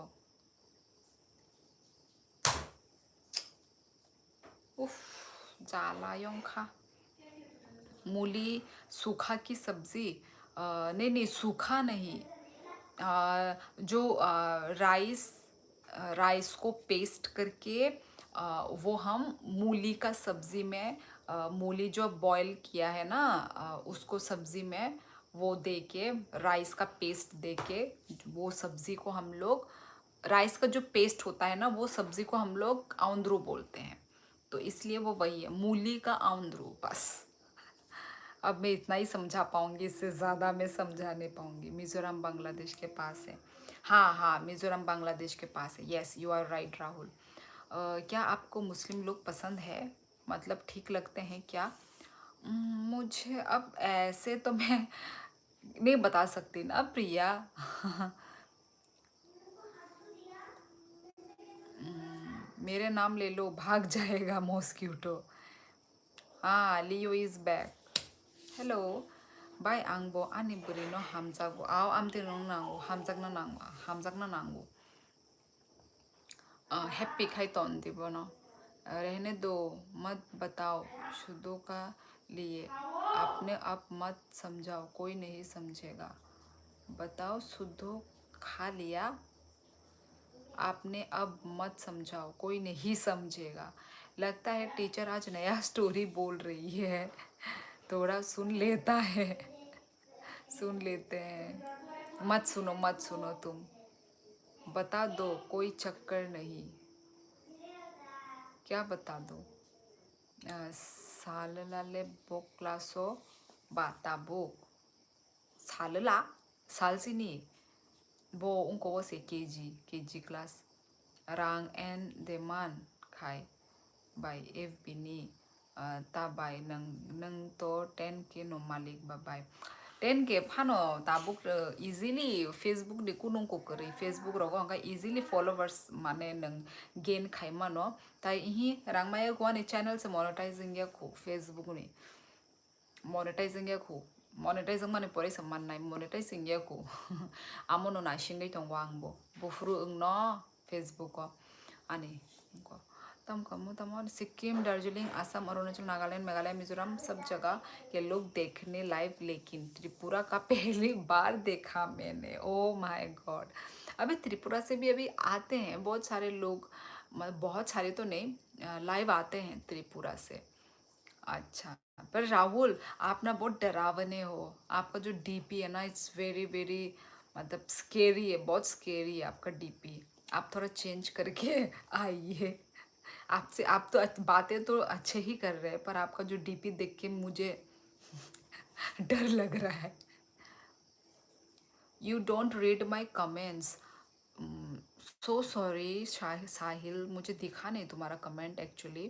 उफ जाला योंखा मूली सूखा की सब्जी नहीं नहीं सूखा नहीं जो राइस राइस को पेस्ट करके वो हम मूली का सब्जी में मूली जो बॉईल किया है ना उसको सब्जी में वो दे के राइस का पेस्ट दे के वो सब्जी को हम लोग राइस का जो पेस्ट होता है ना वो सब्जी को हम लोग आउंद्रू बोलते हैं तो इसलिए वो वही है मूली का आउंद्रू बस अब मैं इतना ही समझा पाऊंगी इससे ज़्यादा मैं समझा नहीं पाऊंगी मिज़ोरम बांग्लादेश के पास है हाँ हाँ मिज़ोरम बांग्लादेश के पास है yes you are right Rahul क्या आपको मुस्लिम लोग पसंद है मतलब ठीक लगते हैं क्या मुझे अब ऐसे तो मैं नहीं बता सकती ना प्रिया मेरे नाम ले लो भाग जाएगा मॉस्क्यूटो हाँ लियो इज़ बैक हेलो बाय आंगबो आनी बुरिनो हामजागो आओ आमते नांगो हामजागना नांगो हामजागना नांगो हैप्पी खाई तौन दिबोनो रहने दो मत बताओ शुद्धों का लिए आपने अब मत समझाओ कोई नहीं समझेगा बताओ शुद्धों खा लिया आपने अब मत समझाओ कोई नहीं समझेगा लगता है टीचर आज नया स्टोरी बोल रही है थोड़ा सुन लेता है सुन लेते हैं मत सुनो तुम बता दो कोई चक्कर नहीं क्या बता दो साललाले बोक्लासो बाताबो सालला सालसिनी bo ungko se kg class rang en deman khai by fb ni ta by nang to 10 ke no malik ba by 10 ke phano tabuk easily facebook de kunung ko kari facebook ro ga easily followers mane nang gain khai mano tai hi rangmaya ko ni channel se monetizing ya ko facebook ni monetizing ya ko monetize ang mani pore sa man nai monetize ingya ko amono na shingai tong wangbo bufru ung no Facebook ko ani को तम कमो तम और सिक्किम दार्जिलिंग असम अरुणाचल नागालैंड मेघालय मिजोरम सब जगह के लोग देखने लाइव लेकिन त्रिपुरा का पहली बार देखा मैंने ओ माय गॉड अभी त्रिपुरा से भी अभी आते हैं बहुत सारे लोग मतलब बहुत सारे तो नहीं लाइव आते हैं त्रिपुरा से अच्छा पर राहुल आप ना बहुत डरावने हो आपका जो डीपी है ना इट्स वेरी वेरी मतलब स्केरी है बहुत स्केरी है आपका डीपी आप थोड़ा चेंज करके आइए आपसे आप तो बातें तो अच्छे ही कर रहे हैं पर आपका जो डीपी देख के मुझे डर लग रहा है you don't read my comments so sorry Sahil मुझे दिखा नहीं तुम्हारा कमेंट एक्चुअली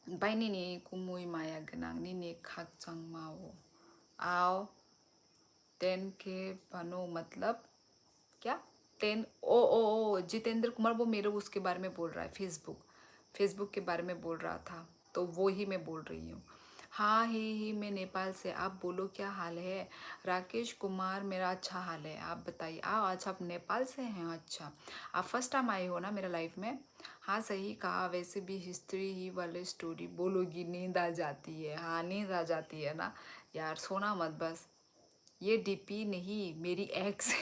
बाइनी कुमुई माया गनांग नी खाक चंग माओ आओ 10 के बनो मतलब क्या 10 ओ जितेंद्र कुमार वो मेरे उसके बारे में बोल रहा है फेसबुक के बारे में बोल रहा था तो वो ही मैं बोल रही हूँ हाँ ही मैं नेपाल से आप बोलो क्या हाल है राकेश कुमार मेरा अच्छा हाल है आप बताइए अच्छा आप नेपाल से हैं अच्छा आप फर्स्ट टाइम आए हो ना मेरा लाइफ में हाँ सही कहा वैसे भी हिस्ट्री ही वाले स्टोरी बोलोगी नींद आ जाती है हाँ नींद आ जाती है ना यार सोना मत बस ये डीपी नहीं मेरी x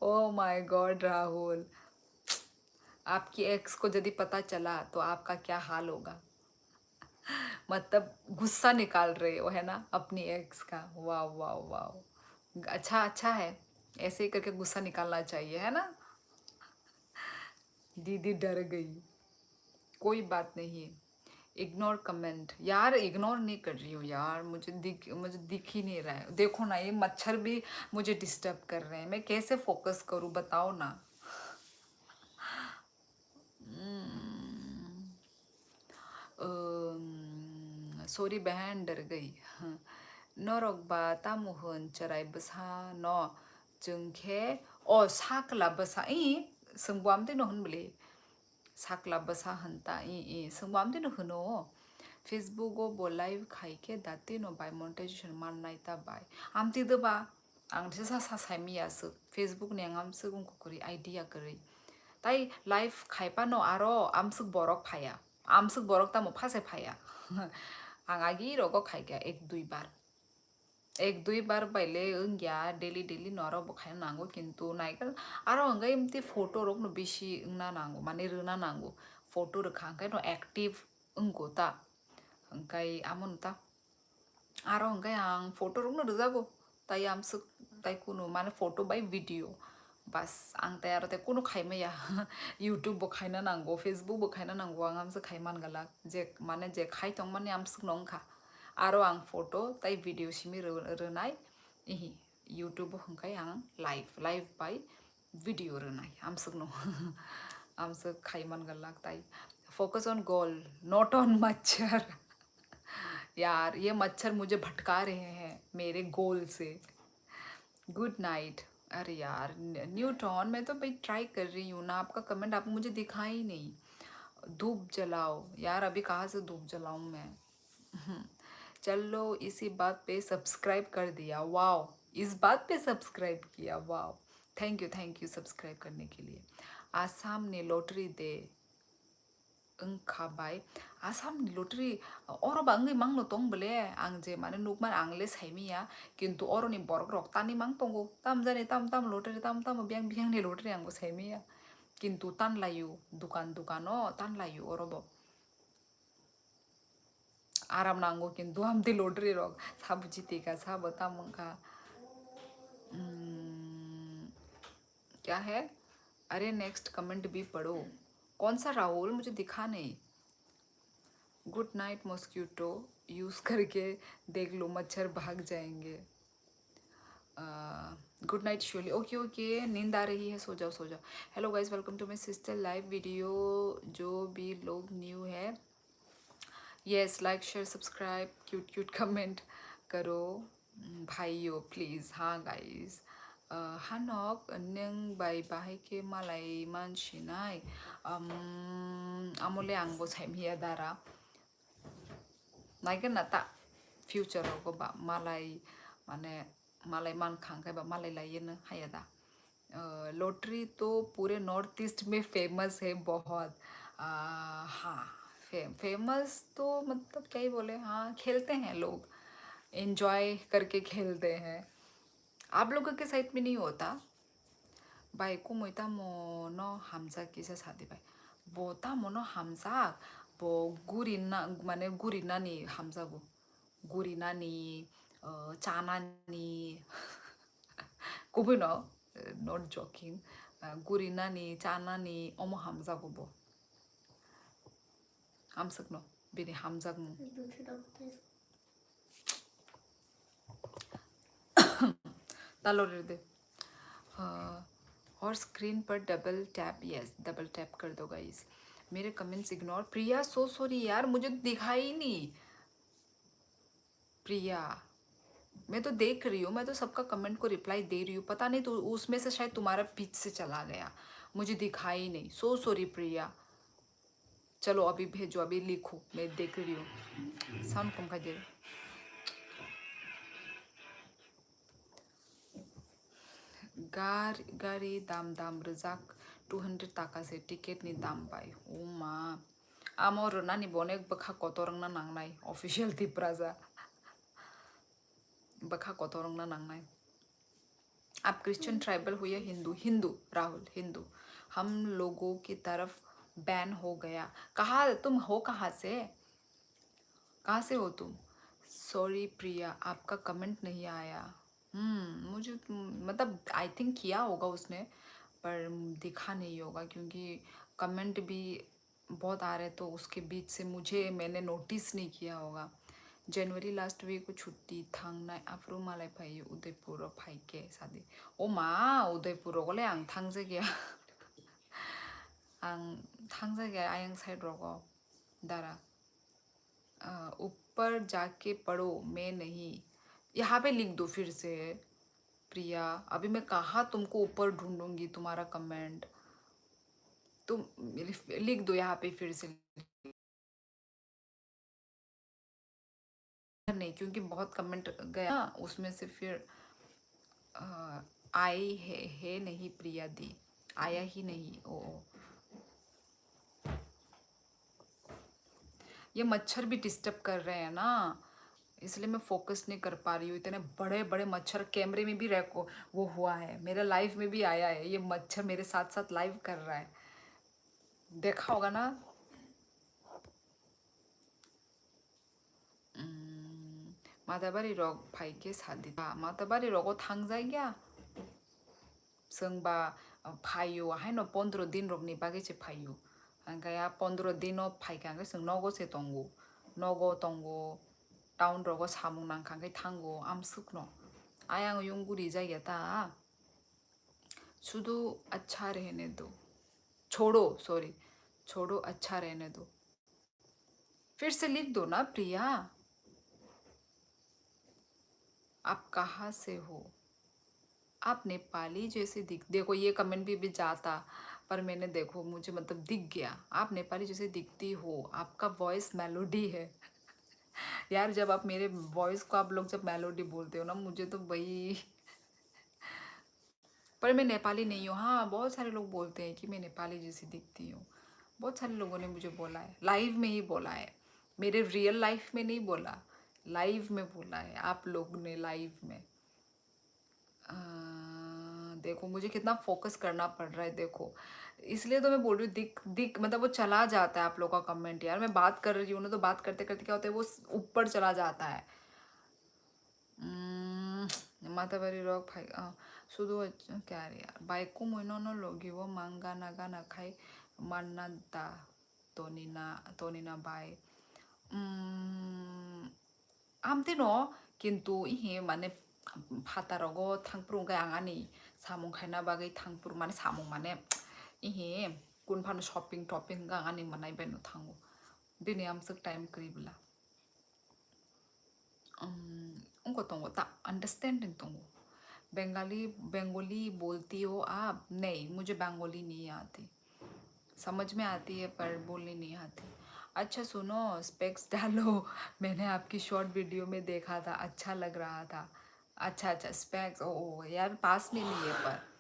oh my God Rahul आपकी एक्स को यदि पता चला तो आपका क्या हाल होगा मतलब गुस्सा निकाल रहे हो है ना अपनी एक्स का वाह वाह वाह अच्छा है ऐसे ही करके गुस्सा निकालना चाहिए है ना दीदी डर गई कोई बात नहीं इग्नोर कमेंट यार इग्नोर नहीं कर रही हूँ यार मुझे दिख ही नहीं रहा है देखो ना ये मच्छर भी मुझे डिस्टर्ब कर रहे हैं मैं कैसे फोकस करूँ बताओ ना सॉरी बहन डर गई नरकबा तामुहन चराय बसा न जोंखे साकला बसा सोंबामदे न होनबले साकला बसा हंता सोंबामदे न होनो फेसबुक बो लाइव खाइके दाते न बाय मोनेटाइजेशन माननाय ताबाय आमति दबा आंसे सा साइमियासो फेसबुक ने आमसो गुंको करी आइडिया करी ताई लाइव खाइपा न आरो आमसो बरक फाया आमसो बरक तामो फासे फाया आंगागी रोगो खाइगा एक दुई बार पहले गया डेली नर बखाय नांगो किंतु नाइकल आरो अंगाय इमती फोटो रोक न बेसी ना नांगो माने रोना नांगो फोटो रखा अंगाय न एक्टिव अंगो ता अंगाय आमन ता आरो अंगाय आं फोटो रोक न रोजागो ताई आमसो ताई कुनो माने फोटो बाय वीडियो बस आं ताई आरो ताई कुनो खाइमया यूट्यूब बखायना नांगो फेसबुक बखायना नांगो आं आमसो खाइमान गला जे माने जे खाइ तंग माने आमसो नंखा आरो आं फोटो ताई वीडियो सिमी रोनाय इहि यूट्यूब हंखाय आं लाइव बाय वीडियो रोनाय आमसो नो आमसो खाइमान गला ताई focus on goal not on मच्छर यार ये मच्छर मुझे भटका रहे हैं मेरे गोल से गुड नाइट अरे यार न्यूटॉन मैं तो भाई ट्राई कर रही हूँ ना आपका कमेंट आप मुझे दिखा ही नहीं धूप जलाओ यार अभी कहाँ से धूप जलाऊँ मैं चलो इसी बात पे सब्सक्राइब कर दिया वाओ इस बात पे सब्सक्राइब किया वाओ थैंक यू सब्सक्राइब करने के लिए आसाम ने लॉटरी दे ओंखाबाय आसामनि लटरि अरबा ओंगै मांनो दंबले आं जे माने नुकमान आंले साइमिया किन्तु अरनि बरक रक्तानि मां दंगो ताम जाने ताम लटरि ताम बियां बियांनि लटरि आंबो साइमिया किन्तु तानलायो दुकानो तानलायो अरबो आराम नांगो किन्तु आमदे लटरि रक साबु जितेगा साबु तामंका क्या है अरे नेक्स्ट कमेंट भी पढ़ो कौन सा राहुल मुझे दिखा नहीं गुड नाइट मॉस्क्यूटो यूज़ करके देख लो मच्छर भाग जाएंगे गुड नाइट शोली ओके नींद आ रही है सो जाओ hello guys welcome to my sister live video जो भी लोग न्यू है yes like share subscribe cute comment करो भाइयों प्लीज़ हाँ गाइस हानक नों बाय बाहायके मालाय मानसिनाय आमले आंबो साइमिया दारा 나이게 나타 फ्यूचरआवबो मालाय माने मालाय मान खांखायबा मालाय लायोनो हायदा लॉटरी तो पूरे नॉर्थ ईस्ट में फेमस है बहुत हाँ फेमस तो मतलब क्या ही बोले हाँ खेलते हैं लोग एंजॉय करके खेलते हैं आप लोगों के साइड में नहीं होता 바이고 뭐이다 뭐너 함자기세 사디바이 뭐다 뭐너 함자 뭐 구리나 만에 구리나니 함자고 구리나니 짜나니 고브너 not joking 구리나니 짜나니 어머 함자고 뭐 함석노 비니 함자고 तालोरे और स्क्रीन पर double tap yes double tap कर दो गाइस मेरे कमेंट्स इग्नोर प्रिया सो सॉरी यार मुझे दिखा ही नहीं प्रिया मैं तो देख रही हूँ मैं तो सबका कमेंट को रिप्लाई दे रही हूँ पता नहीं तो उसमें से शायद तुम्हारा पीछ से चला गया मुझे दिखा ही नहीं सो सॉरी प्रिया चलो अभी भेजो अभी लिखो मैं देख रही हूँ साउंड कम कर दे गाड़ी दाम दाम रजाक 200 टाका से टिकेट नि दाम बाय ओ मा आमर नानी बनेक बखा कतरंगना नांगनाय ऑफिशियल तिप्राजा बखा कतरंगना नांगनाय आप क्रिश्चियन ट्राइबल हो या हिंदू हिंदू राहुल हिंदू हम लोगों की तरफ बैन हो गया कहा तुम हो कहाँ से हो तुम सॉरी प्रिया आपका कमेंट नहीं आया मुझे मतलब आई थिंक किया होगा उसने पर दिखा नहीं होगा क्योंकि कमेंट भी बहुत आ रहे तो उसके बीच से मैंने नोटिस नहीं किया होगा जनवरी लास्ट वीक को छुट्टी थांगनाय आफ्रो मालाय फायो उदयपुर फाइके सादि ओ मा उदयपुर गले आं थांजागिया आं थांजागिया आयं साइड रगो दारा ऊपर जाके पढ़ो मैं नहीं यहाँ पे लिख दो फिर से प्रिया अभी मैं कहाँ तुमको ऊपर ढूंढूंगी तुम्हारा कमेंट तुम लिख दो यहाँ पे फिर से नहीं क्योंकि बहुत कमेंट गया उसमें से फिर आई है नहीं प्रिया दी आया ही नहीं ओ ये मच्छर भी डिस्टर्ब कर रहे हैं ना इसलिए मैं फोकस नहीं कर पा रही हूँ इतने बड़े बड़े मच्छर कैमरे में भी रखो वो हुआ है मेरे लाइफ में भी आया है ये मच्छर मेरे साथ साथ लाइव कर रहा है देखा होगा ना माताबारी रग भाइके सादिता माताबारी रगो थांजागिया जोंबा फायो हायनो 15 दिन रगनि बागैसो फायो ओमफ्राय 15 दिनो फायखांगाय जों नगसे दंगो नगो दंगो टाउन रगो सामुं नांखांगाय थांगो आमसुकनो आयांग युंगुरी जायगा ता शुधु अच्छा रहने दो छोड़ो अच्छा रहने दो फिर से लिख दो ना प्रिया आप कहाँ से हो आप नेपाली जैसे देखो ये कमेंट भी जाता पर मैंने देखो मुझे मतलब दिख गया आप नेपाली जैसे दिखती हो आपका वॉइस मेलोडी है यार जब आप मेरे वॉइस को आप लोग जब मेलोडी बोलते हो ना मुझे तो वही पर मैं नेपाली नहीं हूँ हाँ बहुत सारे लोग बोलते हैं कि मैं नेपाली जैसी दिखती हूँ बहुत सारे लोगों ने मुझे बोला है लाइव में ही बोला है मेरे रियल लाइफ में नहीं बोला लाइव में बोला है आप लोग ने लाइव में देखो मुझे कितना फोकस करना पड़ रहा है देखो इसलिए तो मैं बोल रही हूँ दिख मतलब वो चला जाता है आप लोगों का कमेंट यार मैं बात कर रही हूँ ना तो बात करते करते क्या होता है वो ऊपर चला जाता है माताबारी रॉक भाई शुधु क्या रे यार बाइको मोइनो लोगी वो मांगा नागा ना खाई मानना दा तोनिना बाय आमतेनो किन्तु इहे माने फातारावगो थांफ्रुंगाय आंगानि सामुं खायना बागै थांफ्रु माने सामुं माने इहे कुनफानो शॉपिंग टॉपिंग आंगानि मानाय बेनो थांगो दिनै आमसक टाइम करिबला उनको तंगो ता अंडरस्टैंडिंग तंगो बंगाली बोलती हो आप नहीं मुझे बंगाली नहीं आती समझ में आती है पर बोलनी नहीं आती अच्छा सुनो, स्पेक्स डालो। मैंने आपकी शॉर्ट वीडियो में देखा था, अच्छा लग रहा था। अच्छा अच्छा, स्पेक्स, ओ यार पास में नहीं है, पर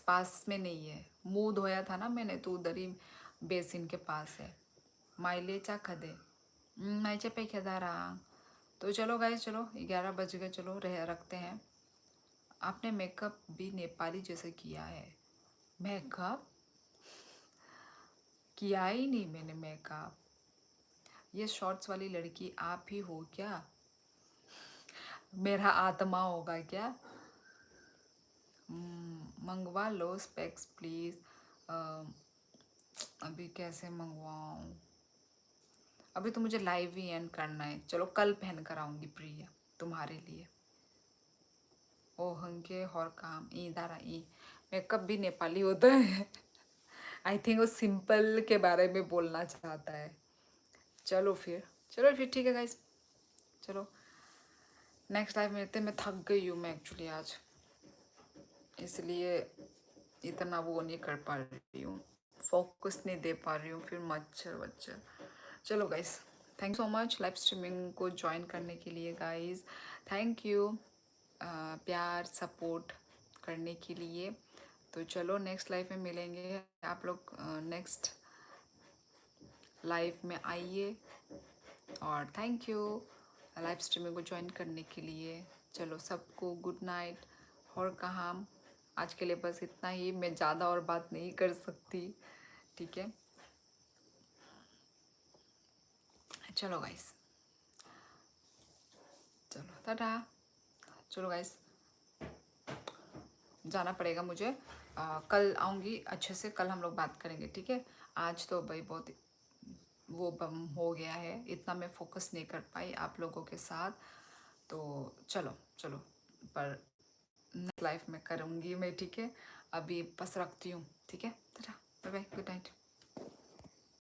पास में नहीं है। मुंह धोया था ना मैंने, तो उधर ही बेसिन के पास है। माइले चा खदे माइचे पे खेदारा। तो चलो गाइस, चलो 11 बज गए, चलो रह रखते हैं। आपने मेकअप भी नेपाली जैसे किया है। मेकअप किया ही नहीं मैंने मेकअप। ये शॉर्ट्स वाली लड़की आप ही हो क्या? मेरा आत्मा होगा क्या? मंगवा लो स्पेक्स प्लीज। अभी कैसे मंगवाऊँ? अभी तो मुझे लाइव ही एंड करना है। चलो कल पहन कर आऊँगी प्रिया तुम्हारे लिए। ओ हंके और काम ई दारा ई। मेकअप भी नेपाली होता है। आई थिंक वो सिंपल के बारे में बोलना चाहता है। चलो फिर, चलो फिर ठीक है गाइस, चलो नेक्स्ट लाइव मिलते हैं। मैं थक गई हूँ मैं एक्चुअली आज, इसलिए इतना वो नहीं कर पा रही हूँ, फोकस नहीं दे पा रही हूँ, फिर मच्छर वच्छर। चलो guys, thank you so much live streaming को ज्वाइन करने के लिए गाइस। थैंक यू प्यार सपोर्ट करने के लिए। तो चलो नेक्स्ट लाइव में मिलेंगे। आप लोग नेक्स्ट लाइव में आइए, और थैंक यू लाइव स्ट्रीमिंग को ज्वाइन करने के लिए। चलो सबको गुड नाइट। और कहाँ, आज के लिए बस इतना ही। मैं ज़्यादा और बात नहीं कर सकती, ठीक है? चलो गाइस, चलो टाटा। चलो गाइस, जाना पड़ेगा मुझे। कल आऊँगी अच्छे से, कल हम लोग बात करेंगे, ठीक है? आज तो भाई बहुत वो बम हो गया है, इतना मैं फोकस नहीं कर पाई आप लोगों के साथ। तो चलो चलो, पर नेक्स्ट लाइफ में करूँगी मैं, ठीक है? अभी बस रखती हूँ, ठीक है? Tata, bye bye, good night.